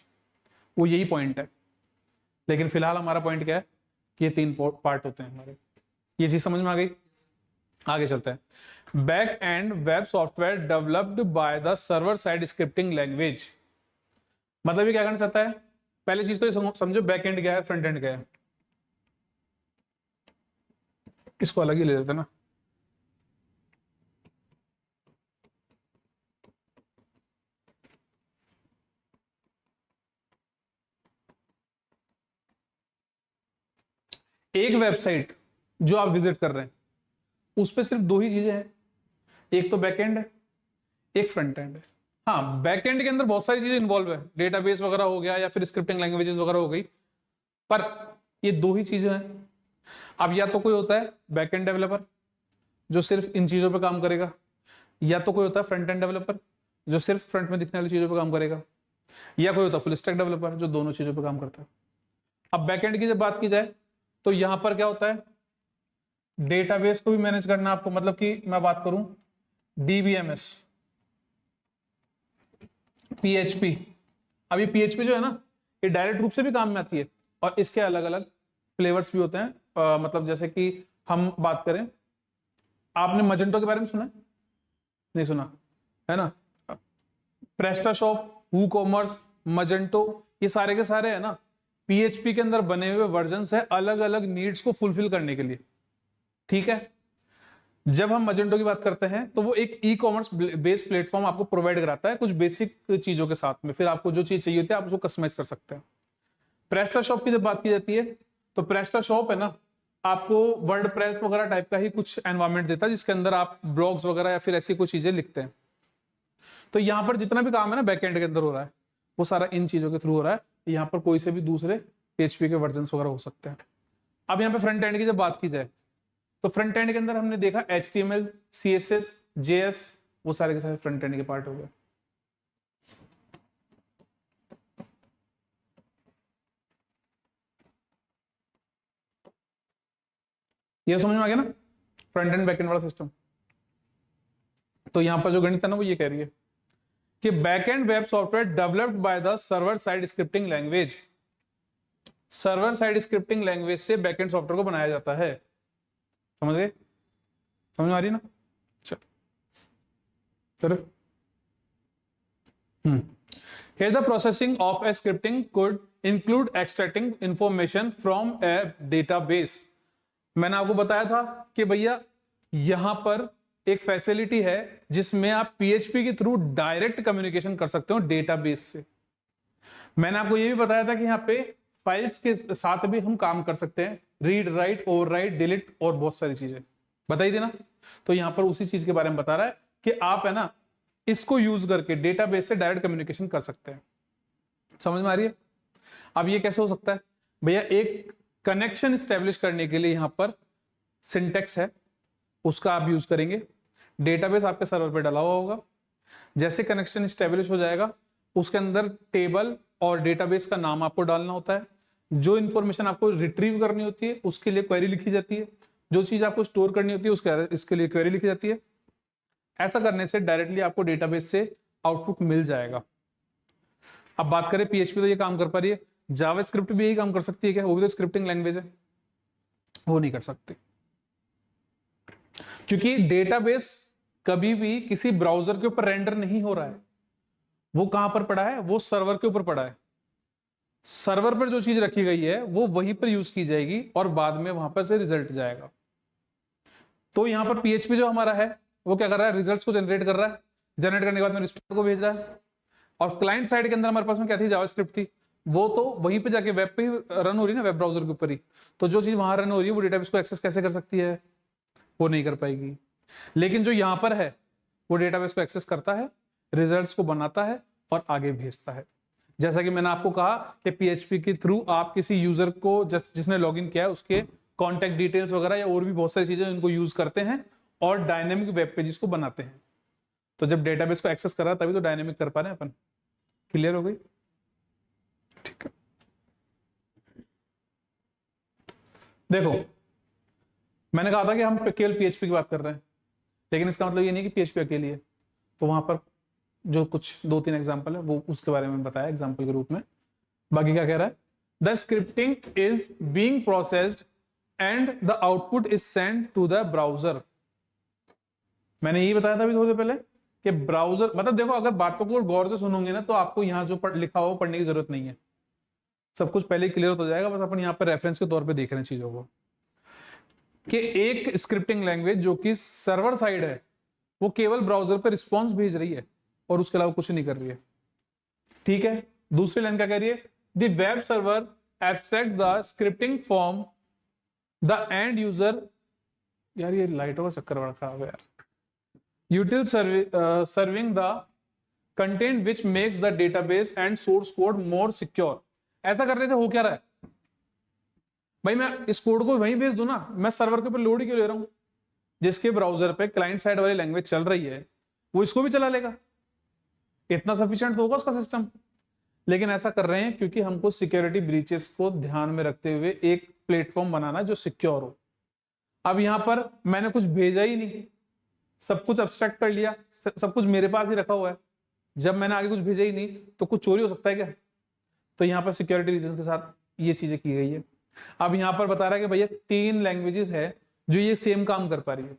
A: वो यही पॉइंट है। लेकिन फिलहाल हमारा पॉइंट क्या है कि ये 3 पार्ट होते हैं हमारे। ये चीज समझ में आ गई? आगे चलते हैं। Back and web software developed by the server side scripting language. मतलब ये क्या करना चाहता है, पहले चीज तो ये समझो बैक एंड क्या है, फ्रंट एंड क्या है। इसको अलग ही ले लेते हैं ना। एक वेबसाइट जो आप विजिट कर रहे हैं उस पर सिर्फ 2 ही चीजें हैं, एक तो बैकएंड है, एक फ्रंट एंड है। हाँ, बैकएंड के अंदर बहुत सारी चीजें इन्वॉल्व है, डेटाबेस वगैरह हो गया या फिर स्क्रिप्टिंग लैंग्वेजेस वगैरह हो गई, पर ये 2 ही चीजें हैं। अब या तो कोई होता है बैकएंड डेवलपर जो सिर्फ इन चीजों पे काम करेगा, या तो कोई होता है फ्रंट एंड डेवलपर जो सिर्फ फ्रंट में दिखने वाली चीजों पर काम करेगा, या कोई होता है फुल स्टैक डेवलपर जो दोनों चीजों पर काम करता है। अब बैकएंड की जब बात की जाए तो यहां पर क्या होता है, डेटाबेस को भी मैनेज करना आपको, मतलब कि मैं बात करूं DBMS, PHP। अब ये PHP जो है ना, ये डायरेक्ट रूप से भी काम में आती है और इसके अलग अलग फ्लेवर्स भी होते हैं। मतलब जैसे कि हम बात करें, आपने मजेंटो के बारे में सुना है? नहीं सुना है ना? प्रेस्टाशॉप, वूकॉमर्स, मजेंटो, ये सारे के सारे है ना PHP के अंदर बने हुए वर्जन्स है अलग अलग नीड्स को फुलफिल करने के लिए। ठीक है, जब हम मजेंटो की बात करते हैं तो वो एक ई-कॉमर्स बेस्ड प्लेटफॉर्म आपको प्रोवाइड कराता है कुछ बेसिक चीजों के साथ में, फिर आपको जो चीज चाहिए होती है आप उसको कस्टमाइज कर सकते हैं। प्रेस्टाशॉप की जब बात की जाती है तो प्रेस्टाशॉप है ना आपको वर्डप्रेस वगैरह टाइप का ही कुछ एनवायरनमेंट देता है जिसके अंदर आप ब्लॉग्स वगैरह या फिर ऐसी कोई चीजें लिखते हैं। तो यहाँ पर जितना भी काम है ना बैकएंड के अंदर हो रहा है वो सारा इन चीजों के थ्रू हो रहा है। यहाँ पर कोई से भी दूसरे PHP के वर्जन्स वगैरह हो सकते हैं। अब यहाँ पे फ्रंट एंड की जब बात की जाए तो फ्रंट एंड के अंदर हमने देखा HTML, CSS, JS, वो सारे के सारे फ्रंट एंड के पार्ट हो गए। ये समझ में आ गया ना फ्रंट एंड बैक एंड वाला सिस्टम। तो यहां पर जो गणित है ना वो ये कह रही है कि back and web software developed by the server side scripting language, server side scripting language से बैक एंड सॉफ्टवेयर को बनाया जाता है। समझ गए? समझ में आ रही ना? चलो Here the processing of a scripting could include extracting information from a database। मैंने आपको बताया था कि भैया यहां पर एक फैसिलिटी है जिसमें आप PHP के थ्रू डायरेक्ट कम्युनिकेशन कर सकते हो डेटाबेस से। मैंने आपको ये भी बताया था कि यहाँ पे फाइल्स के साथ भी हम काम कर सकते हैं, रीड, राइट, ओवरराइट, डिलीट और बहुत सारी चीजें बताई थी ना। तो यहां पर उसी चीज के बारे में बता रहा है कि आप है ना इसको यूज करके डेटाबेस से डायरेक्ट कम्युनिकेशन कर सकते हैं। समझ में आ रही है? अब ये कैसे हो सकता है भैया, एक कनेक्शन स्टैब्लिश करने के लिए यहां पर सिंटेक्स है उसका आप यूज करेंगे। डेटाबेस आपके सर्वर पे डाला हुआ होगा, जैसे कनेक्शन स्टैब्लिश हो जाएगा उसके अंदर टेबल और डेटाबेस का नाम आपको डालना होता है। जो इंफॉर्मेशन आपको रिट्रीव करनी होती है उसके लिए क्वेरी लिखी जाती है, जो चीज आपको स्टोर करनी होती है इसके लिए क्वेरी लिखी जाती है। ऐसा करने से डायरेक्टली आपको डेटाबेस से आउटपुट मिल जाएगा। अब बात करें PHP तो ये काम कर पा रही है, जावास्क्रिप्ट भी यही काम कर सकती है क्या? वो भी तो स्क्रिप्टिंग लैंग्वेज है, वो नहीं कर सकती क्योंकि डेटाबेस कभी भी किसी ब्राउजर के ऊपर रेंडर नहीं हो रहा है। वो कहां पर पड़ा है? वो सर्वर के ऊपर पड़ा है। सर्वर पर जो चीज रखी गई है वो वहीं पर यूज की जाएगी और बाद में वहां पर से रिजल्ट जाएगा। तो यहां पर PHP जो हमारा है वो क्या कर रहा है? रिजल्ट्स को जनरेट कर रहा है, जनरेट करने के बाद में रिस्पॉन्स को भेज रहा है। और क्लाइंट साइड के अंदर हमारे पास में क्या थी? जावास्क्रिप्ट थी, वो तो वहीं पे जाके वेब पे ही रन हो रही है ना, वेब ब्राउजर के ऊपर ही। तो जो चीज वहां रन हो रही है वो डेटाबेस को एक्सेस कैसे कर सकती है? वो नहीं कर पाएगी। लेकिन जो यहां पर है वो डेटाबेस को एक्सेस करता है, रिजल्ट्स को बनाता है और आगे भेजता है। जैसा कि मैंने आपको कहा कि PHP के थ्रू आप किसी यूजर को जिसने लॉगिन किया है उसके कॉन्टेक्ट डिटेल्स वगैरह या और भी बहुत सारी चीजें उनको यूज करते हैं और डायनेमिक वेब पेजेस को बनाते हैं। तो जब डेटाबेस को एक्सेस कर रहा है तभी तो डायनेमिक कर पा रहे हैं अपन। क्लियर हो गई? ठीक है, देखो मैंने कहा था कि हम केवल PHP की बात कर रहे हैं, लेकिन इसका मतलब ये नहीं कि PHP अकेली है। तो वहां पर जो कुछ 2-3 एग्जांपल है वो उसके बारे में बताया एग्जांपल के रूप में। बाकी क्या कह रहा है? The scripting is being processed and the output is send to the browser. मैंने यही बताया था अभी थोड़ी देर पहले कि ब्राउजर, मतलब देखो अगर बातों को गौर से सुनोगे ना तो आपको यहाँ जो लिखा हुआ पढ़ने की जरूरत नहीं है, सब कुछ पहले क्लियर हो जाएगा। बस अपन यहाँ पर रेफरेंस के तौर पे देख रहे हैं चीजों को कि एक स्क्रिप्टिंग लैंग्वेज जो कि सर्वर साइड है वो केवल ब्राउजर पे रिस्पॉन्स भेज रही है और उसके अलावा कुछ नहीं कर रही है। ठीक है, दूसरी लाइन क्या कह रही है? The web server abstract the scripting from the end user. यार ये लाइटों का चक्कर बड़ा खराब है यार। util serving the content which makes the database and source code more secure। ऐसा करने से हो क्या रहा है भाई? मैं इस कोड को वहीं भेज दूं ना, मैं सर्वर के ऊपर लोड ही क्यों ले रहा हूं? जिसके ब्राउजर पे क्लाइंट साइड वाली लैंग्वेज चल रही है वो इसको भी चला लेगा, इतना सफिशिएंट तो होगा उसका सिस्टम। लेकिन ऐसा कर रहे हैं क्योंकि हमको सिक्योरिटी ब्रीचेस को ध्यान में रखते हुए एक प्लेटफॉर्म बनाना जो सिक्योर हो। अब यहां पर मैंने कुछ भेजा ही नहीं, सब कुछ अब्स्ट्रैक्ट कर लिया, सब कुछ मेरे पास ही रखा हुआ है, जब मैंने आगे कुछ भेजा ही नहीं तो कुछ चोरी हो सकता है क्या? तो यहाँ पर सिक्योरिटी रीजन के साथ ये चीजें की गई है। अब यहाँ पर बता रहा है कि भैया 3 लैंग्वेजेस है जो ये सेम काम कर पा रही है,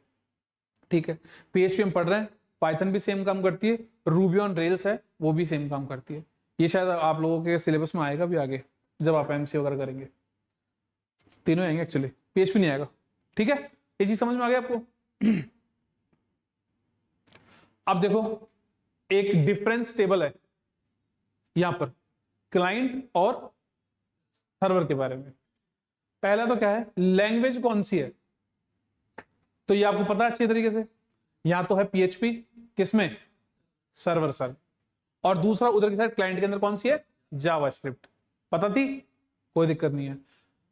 A: ठीक है। PHP हम पढ़ रहे हैं, पाइथन भी सेम काम करती है, रूबी ऑन रेल्स है वो भी सेम काम करती है। ये शायद आप लोगों के सिलेबस में आएगा भी आगे जब आप MC वगैरह करेंगे, तीनों आएंगे एक्चुअली, PHP नहीं आएगा, ठीक है। ये चीज समझ में आ गया आपको? अब देखो एक डिफरेंस टेबल है यहां पर क्लाइंट और सर्वर के बारे में। पहला तो क्या है, लैंग्वेज कौन सी है, तो ये आपको पता है अच्छी तरीके से, यहां तो है PHP किसमें, सर्वर साइड, और दूसरा उधर की साइड क्लाइंट के अंदर कौन सी है, जावास्क्रिप्ट। पता थी, कोई दिक्कत नहीं है।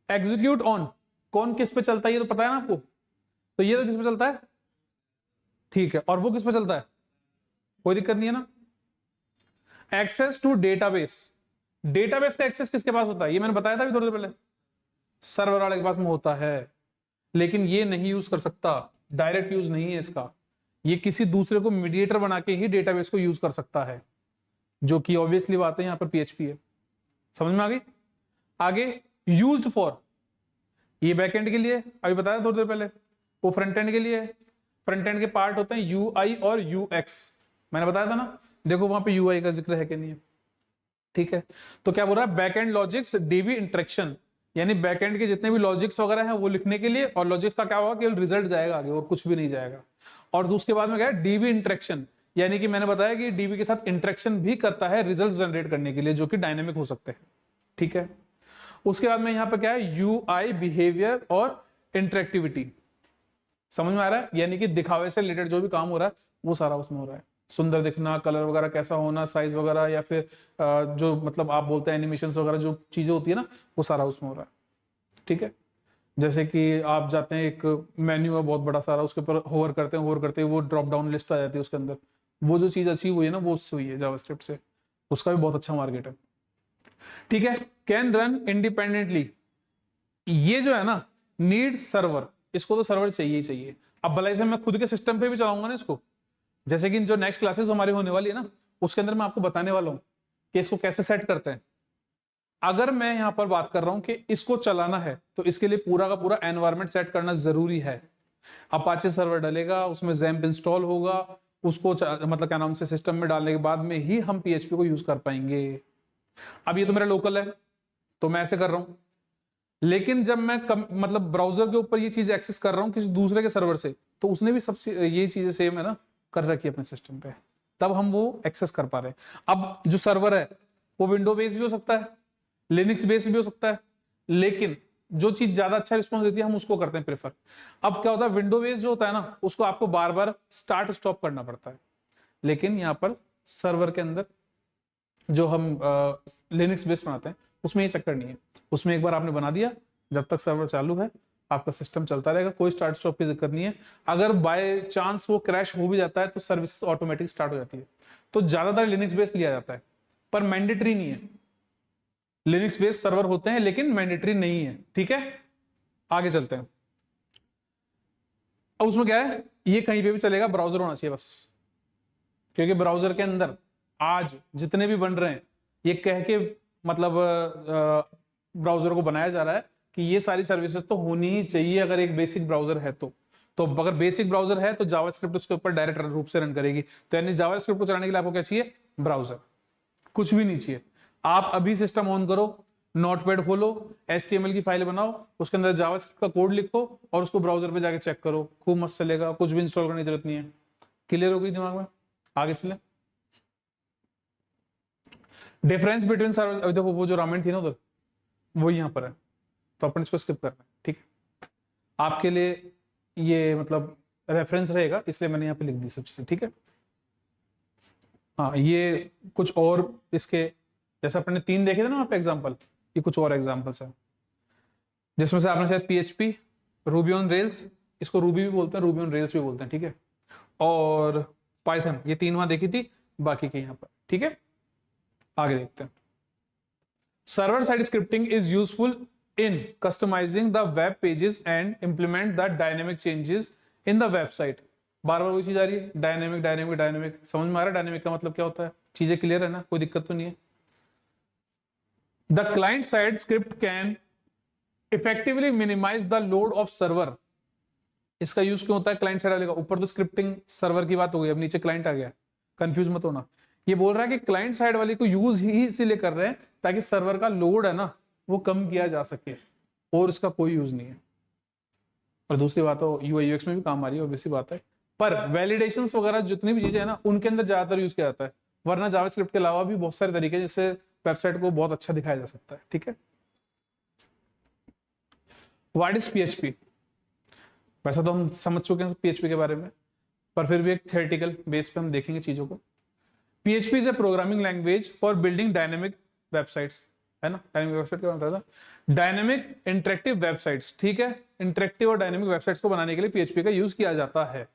A: एग्जीक्यूट ऑन कौन किस पे चलता है ये तो पता है ना आपको, तो ये तो किस पे चलता है, ठीक है, और वो किस पे चलता है, कोई दिक्कत नहीं है ना। एक्सेस टू डेटाबेस, डेटाबेस का एक्सेस किसके पास होता है, ये मैंने बताया था अभी थोड़ी देर पहले, सर्वर वाले के पास में होता है, लेकिन ये नहीं यूज कर सकता, डायरेक्ट यूज नहीं है इसका, ये किसी दूसरे को मीडिएटर बना के ही डेटाबेस को यूज कर सकता है, जो कि ऑब्वियसली बात है यहाँ पर PHP है। समझ में आ गई? आगे यूज्ड फॉर, ये बैकएंड के लिए अभी बताया थोड़ी देर पहले, वो फ्रंट एंड के लिए, फ्रंट एंड के पार्ट होते हैं UI और UX, मैंने बताया था ना, देखो वहां पे UI का जिक्र है कि नहीं है, ठीक है। तो क्या बोल रहा है, बैकएंड लॉजिक्स DB इंटरेक्शन, यानी बैकएंड के जितने भी लॉजिक्स वगैरह हैं वो लिखने के लिए, और लॉजिक्स का क्या होगा, केवल रिजल्ट जाएगा आगे और कुछ भी नहीं जाएगा। और उसके बाद में क्या है, DB इंटरेक्शन, यानी कि मैंने बताया कि DB के साथ इंटरेक्शन भी करता है रिजल्ट जनरेट करने के लिए, जो कि डायनेमिक हो सकते हैं, ठीक है। उसके बाद में यहाँ पे क्या है, UI बिहेवियर और इंटरेक्टिविटी, समझ में आ रहा है, यानी कि दिखावे से रिलेटेड जो भी काम हो रहा है वो सारा उसमें हो रहा है, सुंदर दिखना, कलर वगैरह कैसा होना, साइज वगैरह, या फिर जो मतलब आप बोलते हैं एनिमेशन वगैरह जो चीजें होती है ना, वो सारा उसमें हो रहा है, ठीक है। जैसे कि आप जाते हैं, एक मेन्यू है बहुत बड़ा सारा, उसके ऊपर होवर करते हैं वो ड्रॉप डाउन लिस्ट आ जाती है उसके अंदर, वो जो चीज अचीव हुई है ना वो उससे हुई है जावास्क्रिप्ट से, उसका भी बहुत अच्छा मार्केट है, ठीक है। कैन रन इंडिपेंडेंटली, ये जो है ना नीड सर्वर, इसको तो सर्वर चाहिए ही चाहिए। अब भले से मैं खुद के सिस्टम पे भी चलाऊंगा ना इसको, जैसे कि जो नेक्स्ट क्लासेस हमारी होने वाली है ना उसके अंदर मैं आपको बताने वाला हूं कि इसको कैसे सेट करते हैं। अगर मैं यहां पर बात कर रहा हूं कि इसको चलाना है तो इसके लिए पूरा का पूरा एनवायरनमेंट सेट करना जरूरी है। अपाचे सर्वर डलेगा, उसमें XAMPP इंस्टॉल होगा, उसको मतलब क्या नाम से सिस्टम में डालने के बाद में ही हम PHP को यूज कर पाएंगे। अब ये तो मेरा लोकल है तो मैं ऐसे कर रहा हूं, लेकिन जब मैं मतलब ब्राउजर के ऊपर ये चीज एक्सेस कर रहा हूं किसी दूसरे के सर्वर से, तो उसने भी सबसे ये चीजें सेम है ना कर रखी है अपने सिस्टम पे, तब हम वो एक्सेस कर पा रहे हैं। अब जो सर्वर है वो विंडो बेस भी हो सकता है, लिनक्स बेस भी हो सकता है, लेकिन जो चीज ज्यादा अच्छा रिस्पॉन्स देती है हम उसको करते हैं प्रेफर। अब क्या होता है, विंडो बेस जो होता है ना उसको आपको बार बार स्टार्ट स्टॉप करना पड़ता है, लेकिन यहाँ पर सर्वर के अंदर जो हम लिनक्स बेस बनाते हैं उसमें ये चक्कर नहीं है, उसमें एक बार आपने बना दिया, जब तक सर्वर चालू है आपका सिस्टम चलता रहेगा, कोई स्टार्ट स्टॉप की दिक्कत नहीं है। अगर बाय चांस वो क्रैश हो भी जाता है तो सर्विस ऑटोमेटिक स्टार्ट हो जाती है। तो ज्यादातर लिनक्स बेस लिया जाता है, पर मैंडेटरी नहीं है। लिनक्स बेस सर्वर होते हैं लेकिन मैंडेटरी नहीं है, ठीक है। आगे चलते हैं। अब उसमें क्या है, ये कहीं पे भी चलेगा, ब्राउजर होना चाहिए बस, क्योंकि ब्राउजर के अंदर आज जितने भी बन रहे हैं ये कह के मतलब ब्राउजर को बनाया जा रहा है कि ये सारी सर्विसेज तो होनी ही चाहिए अगर एक बेसिक ब्राउजर है तो अगर बेसिक ब्राउजर है तो जावास्क्रिप्ट उसके ऊपर डायरेक्ट रूप से रन करेगी। तो यानी जावास्क्रिप्ट को चलाने के लिए आपको क्या चाहिए, ब्राउजर, कुछ भी नहीं चाहिए। आप अभी सिस्टम ऑन करो, नोटपैड खोलो, HTML की फाइल बनाओ, उसके अंदर जावास्क्रिप्ट का कोड लिखो और उसको ब्राउजर पे जाके चेक करो, खूब मस्त चलेगा, कुछ भी इंस्टॉल करने की जरूरत नहीं है। क्लियर हो गई दिमाग में? आगे चले। डिफरेंस बिटवीन सर्वर्स, अभी देखो वो जो रामायण थी ना उधर वो यहाँ पर है, तो अपन इसको स्किप करना है, ठीक है। आपके लिए ये मतलब रेफरेंस रहेगा इसलिए मैंने यहाँ पे लिख दी सब चीजें, ठीक है। हाँ, ये कुछ और इसके जैसे अपने 3 देखे थे ना वहाँ पे एग्जाम्पल, ये कुछ और एग्जाम्पल्स है जिसमें से आपने शायद PHP, रूबी ऑन रेल्स, इसको रूबी भी बोलते हैं, रूबी ऑन रेल्स भी बोलते हैं, ठीक है, और पाइथन, ये 3 वहां देखी थी, बाकी के यहाँ पर। ठीक है, आगे देखते हैं। Server side scripting is useful in customizing the web pages and implement the dynamic changes in the website। बार बार वही चीज आ रही है, डायनेमिक डायनेमिक डायनेमिक, समझ में आ रहा है डायनेमिक का मतलब क्या होता है? चीजें क्लियर है ना, कोई दिक्कत तो नहीं है? The client side script can effectively minimize the load of server। इसका यूज क्यों होता है क्लाइंट साइड वाले का? ऊपर तो स्क्रिप्टिंग सर्वर की बात हो गई, अब नीचे क्लाइंट आ गया, कंफ्यूज मत होना। ये बोल रहा है कि क्लाइंट साइड वाले को यूज ही इसीलिए कर रहे हैं ताकि सर्वर का लोड है ना वो कम किया जा सके, और इसका कोई यूज नहीं है। और दूसरी बात तो यूआई यूएक्स में भी काम आ रही है, ऑब्वियसली बात है, पर वैलिडेशंस वगैरह जितनी भी चीजें हैं ना उनके अंदर ज्यादातर यूज किया जाता है, वरना जावास्क्रिप्ट के अलावा भी बहुत सारे तरीके जिससे वेबसाइट को बहुत अच्छा दिखाया जा सकता है। ठीक है, व्हाट इज पीएचपी? वैसा तो हम समझ चुके हैं पीएचपी के बारे में, पर फिर भी एक थियोरेटिकल बेस पे हम देखेंगे चीजों को। PHP is a programming language for building dynamic websites, है ना? डायनेमिक वेबसाइट क्या होता था? Dynamic interactive websites. ठीक है, इंटरेक्टिव और डायनेमिक वेबसाइट्स को बनाने के लिए पीएचपी का यूज किया जाता है।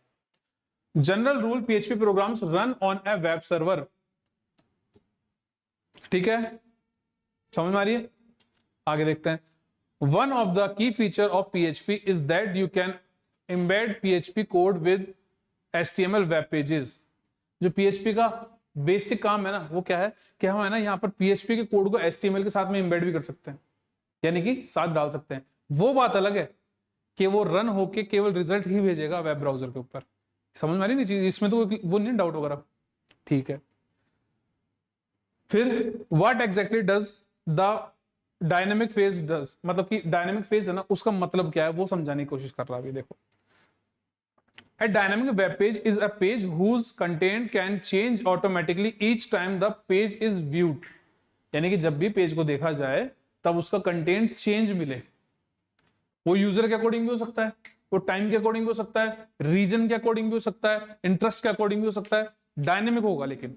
A: General rule, PHP programs run on a web server. ठीक है, समझ में आ रही है? आगे देखते हैं। One of the key feature of PHP is that you can embed PHP code with HTML web pages. जो पीएचपी का बेसिक काम है ना वो क्या है कि हम है ना यहाँ पर पीएचपी के कोड को एचटीएमएल के साथ में एम्बेड भी कर सकते हैं, यानी कि साथ डाल सकते हैं। वो बात अलग है कि वो रन होके केवल रिजल्ट ही भेजेगा वेब ब्राउजर के ऊपर। समझ में आ रही नहीं चीज? इसमें तो वो नहीं डाउट वगैरह। ठीक है, फिर what exactly does the dynamic phase does, मतलब कि डायनेमिक फेज है ना उसका मतलब क्या है वो समझाने की कोशिश कर रहा है। अभी देखो, a dynamic web page is a page whose content can change automatically each time the page is viewed। यानी कि जब भी पेज को देखा जाए तब उसका कंटेंट चेंज मिले। वो यूजर के अकॉर्डिंग भी हो सकता है, वो टाइम के अकॉर्डिंग भी हो सकता है, रीजन के अकॉर्डिंग भी हो सकता है, इंटरेस्ट के अकॉर्डिंग भी हो सकता है, डायनेमिक होगा। लेकिन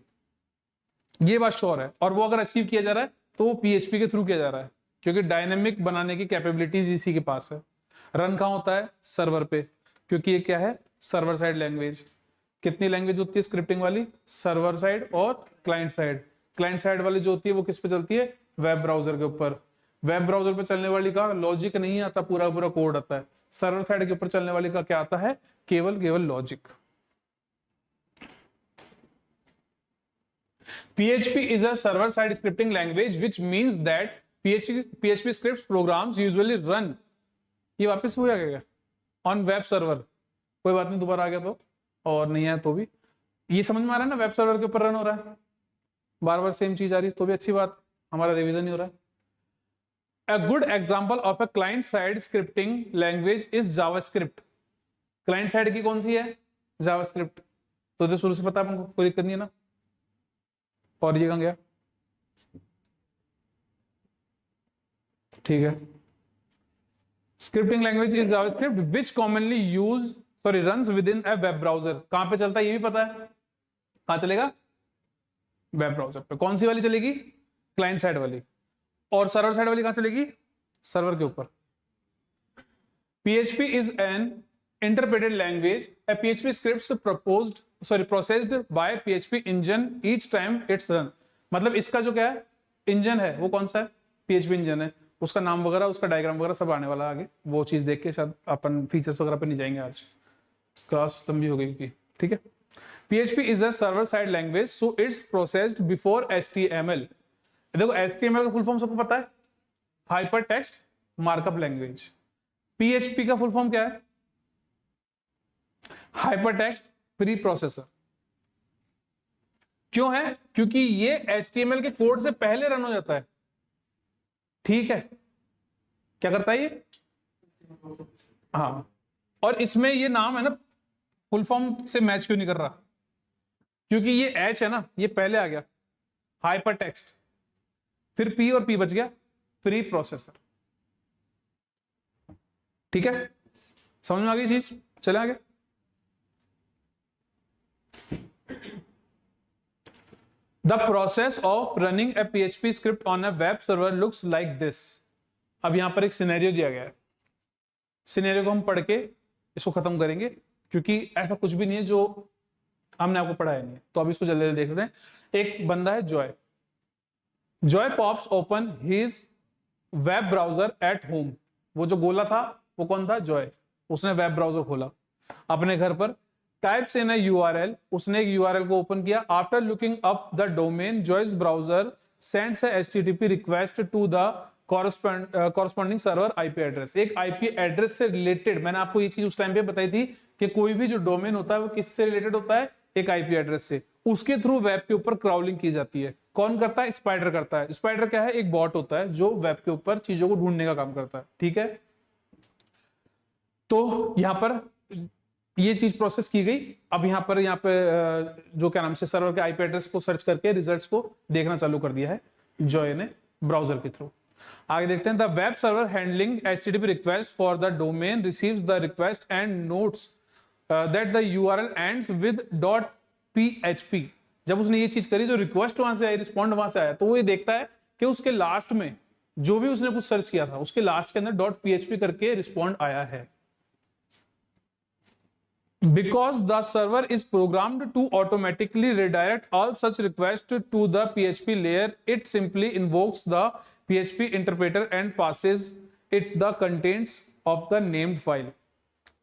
A: ये बात श्योर है, और वो अगर अचीव किया जा रहा है तो वो पीएचपी के थ्रू किया जा रहा है, क्योंकि डायनेमिक बनाने की कैपेबिलिटीज इसी के पास है। रन कहां होता है? सर्वर पे, क्योंकि ये क्या है? Server side language. कितनी लैंग्वेज होती है स्क्रिप्टिंग वाली? सर्वर साइड और क्लाइंट साइड। क्लाइंट साइड वाली जो होती है वो किस पे चलती है? वेब ब्राउजर के ऊपर। वेब ब्राउजर पे चलने वाली का लॉजिक नहीं आता, पूरा पूरा कोड आता है। सर्वर साइड के ऊपर चलने वाली का क्या आता है? केवल logic. PHP is a server side scripting language which means that PHP scripts programs usually run, ये वापस हो जाएगा ऑन वेब सर्वर। कोई बात नहीं, दोबारा आ गया तो, और नहीं आया तो भी ये समझ में आ रहा है ना, वेब सर्वर के ऊपर रन हो रहा है, बार बार सेम चीज आ रही है तो भी अच्छी बात, हमारा रिवीजन नहीं हो रहा है। A good example of a client side scripting language is JavaScript। Client side की कौन सी है? JavaScript। तो शुरू से पता है आपको, कोई दिक्कत नहीं है ना? और ये कहां गया? ठीक है, scripting language is JavaScript which commonly runs with in A web browser. कहां पे चलता है ये भी पता है, कहां चलेगा? वेब ब्राउजर पे। कौन सी वाली चलेगी? क्लाइंट साइड वाली। और सर्वर साइड वाली कहां चलेगी? सर्वर के ऊपर। PHP is an interpreted language, A PHP scripts processed bye PHP engine each time it's run. मतलब इसका जो क्या है इंजन है वो कौन सा है? PHP इंजन है। उसका नाम वगैरह, उसका डायग्राम वगैरह सब आने वाला आगे, वो चीज देख के शायद अपन फीचर्स वगैरह पे नहीं जाएंगे, आज क्लास लंबी हो गई की। ठीक है, PHP is a server side language so it's processed before HTML। देखो HTML का फुल फॉर्म सबको पता है, hyper text markup language. PHP का फुल फॉर्म क्या है? Hyper text pre processor. क्यों है? क्योंकि ये HTML के कोड से पहले रन हो जाता है। ठीक है, क्या करता है ये? हाँ, और इसमें ये नाम है ना फुल फॉर्म से मैच क्यों नहीं कर रहा? क्योंकि ये H है ना, ये पहले आ गया हाइपर टेक्स्ट, फिर P और P बच गया प्री प्रोसेसर। ठीक है, समझ में आ गई चीज? चले आगे। The process of running a PHP script on a web server looks like this। अब यहां पर एक सिनेरियो दिया गया है, सिनेरियो को हम पढ़ के इसको खत्म करेंगे, क्योंकि ऐसा कुछ भी नहीं है जो हमने आपको पढ़ाया नहीं है, तो अब इसको जल्दी देख लेते हैं। एक बंदा है Joy, Joy pops open his web browser at home. वो जो गोला था वो कौन था? जॉय। उसने वेब ब्राउजर खोला अपने घर पर। टाइप्स इन यूआरएल, उसने एक यूआरएल को ओपन किया। After looking up the domain, Joe's browser sends a HTTP request to the corresponding server IP address. एक आईपी एड्रेस से रिलेटेड, मैंने आपको ये चीज उस टाइम पे बताई थी कि कोई भी जो डोमेन होता है वो किससे रिलेटेड होता है? एक आईपी एड्रेस से। उसके थ्रू वेब के ऊपर क्राउलिंग की जाती है। कौन करता है? स्पाइडर करता है। स्पाइडर क्या है? एक बॉट होता है जो वेब के ऊपर चीजों को ढूंढने का काम करता है। ठीक है, तो यहां पर ये चीज प्रोसेस की गई। अब यहाँ पे जो क्या नाम से सर्वर के आईपी एड्रेस को सर्च करके रिजल्ट्स को देखना चालू कर दिया है जॉय ने ब्राउजर के थ्रू। आगे देखते हैं। The web server handling HTTP request for the domain receives the request and notes that the URL ends with .php। जब उसने ये चीज करी, जो रिक्वेस्ट वहां से आई, रिस्पॉन्ड वहां से आया, तो वो ये देखता है कि उसके लास्ट में जो भी उसने कुछ सर्च किया था उसके लास्ट के अंदर .php करके रिस्पॉन्ड आया है। Because the server is programmed to automatically redirect all such requests to the PHP layer, it simply invokes the PHP interpreter and passes it the contents of the named file।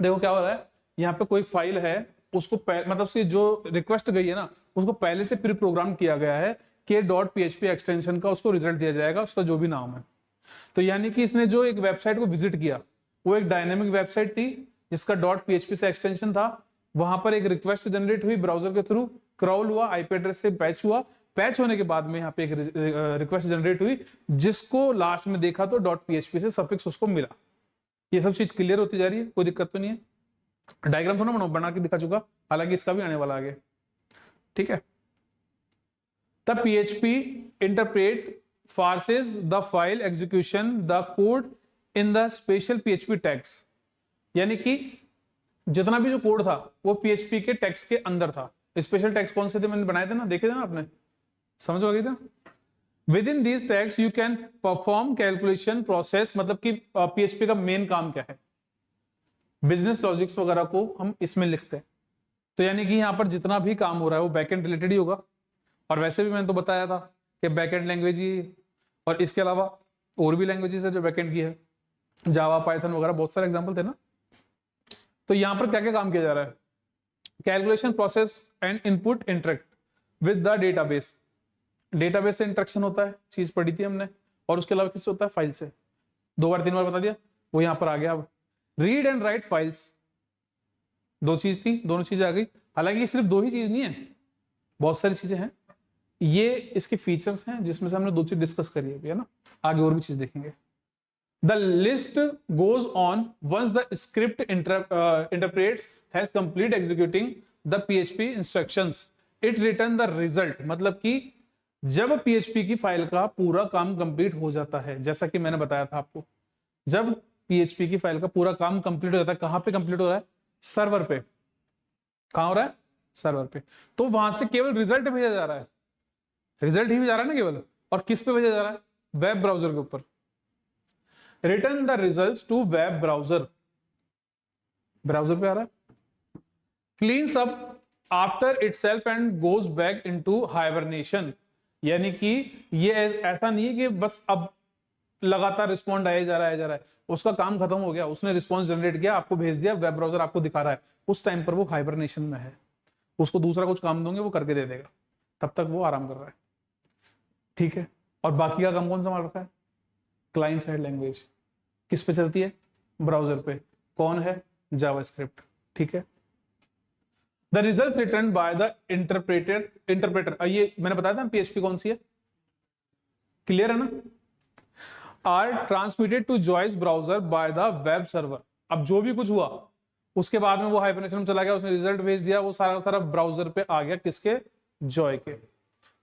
A: देखो क्या हो रहा है, यहाँ पे कोई फाइल है, उसको मतलब से जो रिक्वेस्ट गई है ना, उसको पहले से प्री प्रोग्राम किया गया है कि .php एक्सटेंशन का उसको रिजल्ट दिया जाएगा, उसका जो भी नाम है। तो यानी कि इसने जो एक वेबसाइट को विजिट किया, वो एक डायनेमिक वेबसाइट थी जिसका .php से एक्सटेंशन था। वहां पर एक रिक्वेस्ट जनरेट हुई ब्राउजर के थ्रू, क्रॉल हुआ, आईपी एड्रेस से पैच हुआ। पैच होने के बाद में यहाँ पे एक रिक्वेस्ट जनरेट हुई जिसको लास्ट में देखा तो .php से सफिक्स उसको मिला। ये सब चीज क्लियर होती जा रही है, कोई दिक्कत तो नहीं है। डायग्राम थोड़ा बना के दिखा चुका, हालांकि इसका भी आने वाला आगे। ठीक है, the PHP interpret फार्सेस the file execution the code in the special PHP tags. यानी कि जितना भी जो कोड था वो PHP के टैग्स के अंदर था। स्पेशल टैग्स कौन से थे? मैंने बनाए थे ना, देखे थे ना आपने, समझ आ गई था। With in these tags you can perform calculation process. मतलब कि PHP का मेन काम क्या है? बिजनेस लॉजिक्स वगैरह को हम इसमें लिखते हैं। तो यानी कि यहाँ पर जितना भी काम हो रहा है वो बैकएंड रिलेटेड ही होगा। और वैसे भी मैंने तो बताया था कि बैकएंड लैंग्वेज ही, और इसके अलावा और भी लैंग्वेजेस है जो बैकएंड की है, जावा, पाइथन वगैरह बहुत सारे एग्जाम्पल थे ना। तो यहां पर क्या क्या काम किया जा रहा है? Calculation process and input interact with the database. Database से इंटरेक्शन होता है, चीज पढ़ी थी हमने। और उसके अलावा किससे होता है? फाइल से। 2 बार 3 बार बता दिया, वो यहां पर आ गया। अब रीड एंड राइट फाइल्स, 2 चीज थी, दोनों चीजें आ गई। हालांकि सिर्फ 2 ही चीज नहीं है, बहुत सारी चीजें हैं। ये इसके फीचर्स हैं जिसमें से हमने 2 चीज डिस्कस करी है ना, आगे और भी चीज देखेंगे। The list goes on once the script interprets has complete executing the PHP instructions. It return the result। मतलब कि जब PHP की फाइल का पूरा काम कंप्लीट हो जाता है, जैसा कि मैंने बताया था आपको, जब PHP की फाइल का पूरा काम कंप्लीट हो जाता है, कहां पे कंप्लीट हो रहा है? सर्वर पे। कहां हो रहा है? सर्वर पे। तो वहां से केवल रिजल्ट भेजा जा रहा है, रिजल्ट ही भेजा रहा है ना केवल। और किस पे भेजा जा रहा है? वेब ब्राउजर के ऊपर। Return the results to web browser, browser पे आ रहा है। Cleans up after itself and goes back into hibernation. यानी कि ये ऐसा नहीं है कि बस अब लगातार रिस्पॉन्ड आया जा रहा है। उसका काम खत्म हो गया, उसने रिस्पॉन्स जनरेट किया, आपको भेज दिया, वेब ब्राउजर आपको दिखा रहा है। उस टाइम पर वो हाइबरनेशन में है, उसको दूसरा कुछ काम दोगे वो करके दे देगा, तब तक वो आराम कर रहा है। ठीक है, और बाकी का काम कौन संभाल रखा है? Client side language. किस पे चलती है? ब्राउजर पे। कौन है? जावास्क्रिप्ट। ठीक है, the result return by the interpreter. ये मैंने बताया था PHP कौन सी है, क्लियर है ना? Are transmitted to Joe's browser by the web server. अब जो भी कुछ हुआ उसके बाद में वो हाइबरनेशन में चला गया, उसने रिजल्ट भेज दिया, वो सारा सारा ब्राउजर पे आ गया। किसके? जॉय के।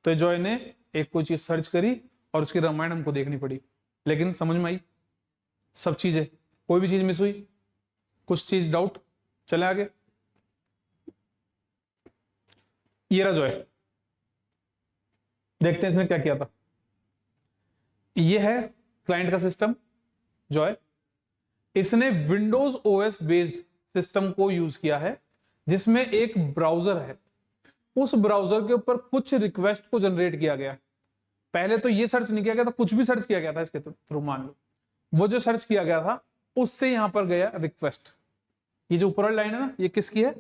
A: तो जॉय ने एक कोई चीज सर्च करी और उसकी रामायण हमको देखनी पड़ी, लेकिन समझ में आई सब चीजें? कोई भी चीज मिस हुई? कुछ चीज डाउट? चले आगे। ये रहा जॉय, देखते हैं इसने क्या किया था। ये है क्लाइंट का सिस्टम जॉय। इसने विंडोज OS बेस्ड सिस्टम को यूज किया है जिसमें एक ब्राउजर है। उस ब्राउजर के ऊपर कुछ रिक्वेस्ट को जनरेट किया गया। पहले तो ये सर्च नहीं किया गया था, कुछ भी सर्च किया गया था इसके थ्रू, मान लो वो जो सर्च किया गया था उससे यहां पर गया रिक्वेस्ट। ये जो ऊपर वाली लाइन है ना, ये किसकी है?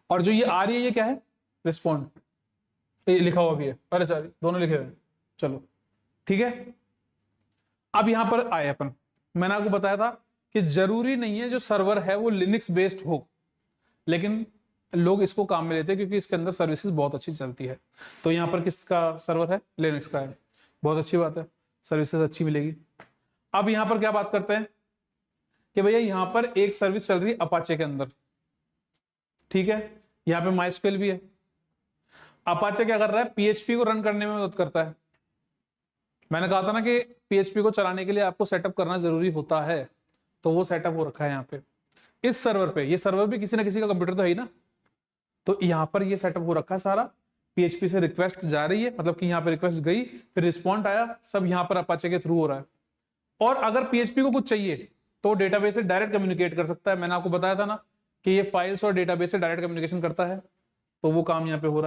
A: और जो ये आ रही है ये क्या है? रिस्पॉन्ड। ये लिखा हुआ भी है, अरे सॉरी दोनों लिखे हुए हैं, चलो ठीक है। अब यहां पर आए अपन, मैंने आपको बताया था कि जरूरी नहीं है जो सर्वर है वो लिनक्स बेस्ड हो, लेकिन लोग इसको काम में लेते हैं क्योंकि इसके अंदर सर्विसेज बहुत अच्छी चलती है। तो यहाँ पर किसका सर्वर है? लिनक्स का है, बहुत अच्छी बात है, सर्विसेज अच्छी मिलेगी। अब यहाँ पर क्या बात करते हैं कि भैया यहाँ पर एक सर्विस चल रही है अपाचे के अंदर, ठीक है, यहाँ पे माइस्क्वेल भी है। अपाचे क्या कर रहा है? पीएचपी को रन करने में मदद करता है। मैंने कहा था ना कि पीएचपी को चलाने के लिए आपको सेटअप करना जरूरी होता है, तो वो सेटअप हो रखा है यहाँ पे इस सर्वर पे। ये सर्वर भी किसी ना किसी का कंप्यूटर तो है ही ना, तो यहाँ पर ये सेटअप हो रखा है सारा। पीएचपी से रिक्वेस्ट जा रही है, मतलब कि यहाँ पे रिक्वेस्ट गई, फिर रिस्पॉन्ड आया, सब यहाँ पर अपाचे के थ्रू हो रहा है। और अगर पीएचपी को कुछ चाहिए तो डेटाबेस से डायरेक्ट कम्युनिकेट कर सकता है। मैंने आपको बताया था ना कि ये फाइल्स और डेटाबेस से डायरेक्ट कम्युनिकेशन करता है, तो वो काम यहाँ पे हो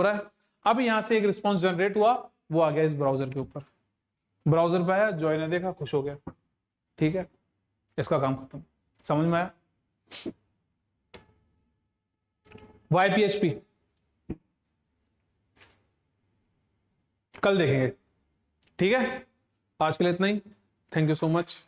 A: रहा है। अब यहाँ से एक रिस्पॉन्स जनरेट हुआ, वो आ गया इस ब्राउजर के ऊपर। ब्राउजर पे आया, जॉय ने देखा, खुश हो गया, ठीक है, इसका काम खत्म। समझ में आया? वाई पीएचपी कल देखेंगे, ठीक है। आज के लिए इतना ही, थैंक यू सो मच।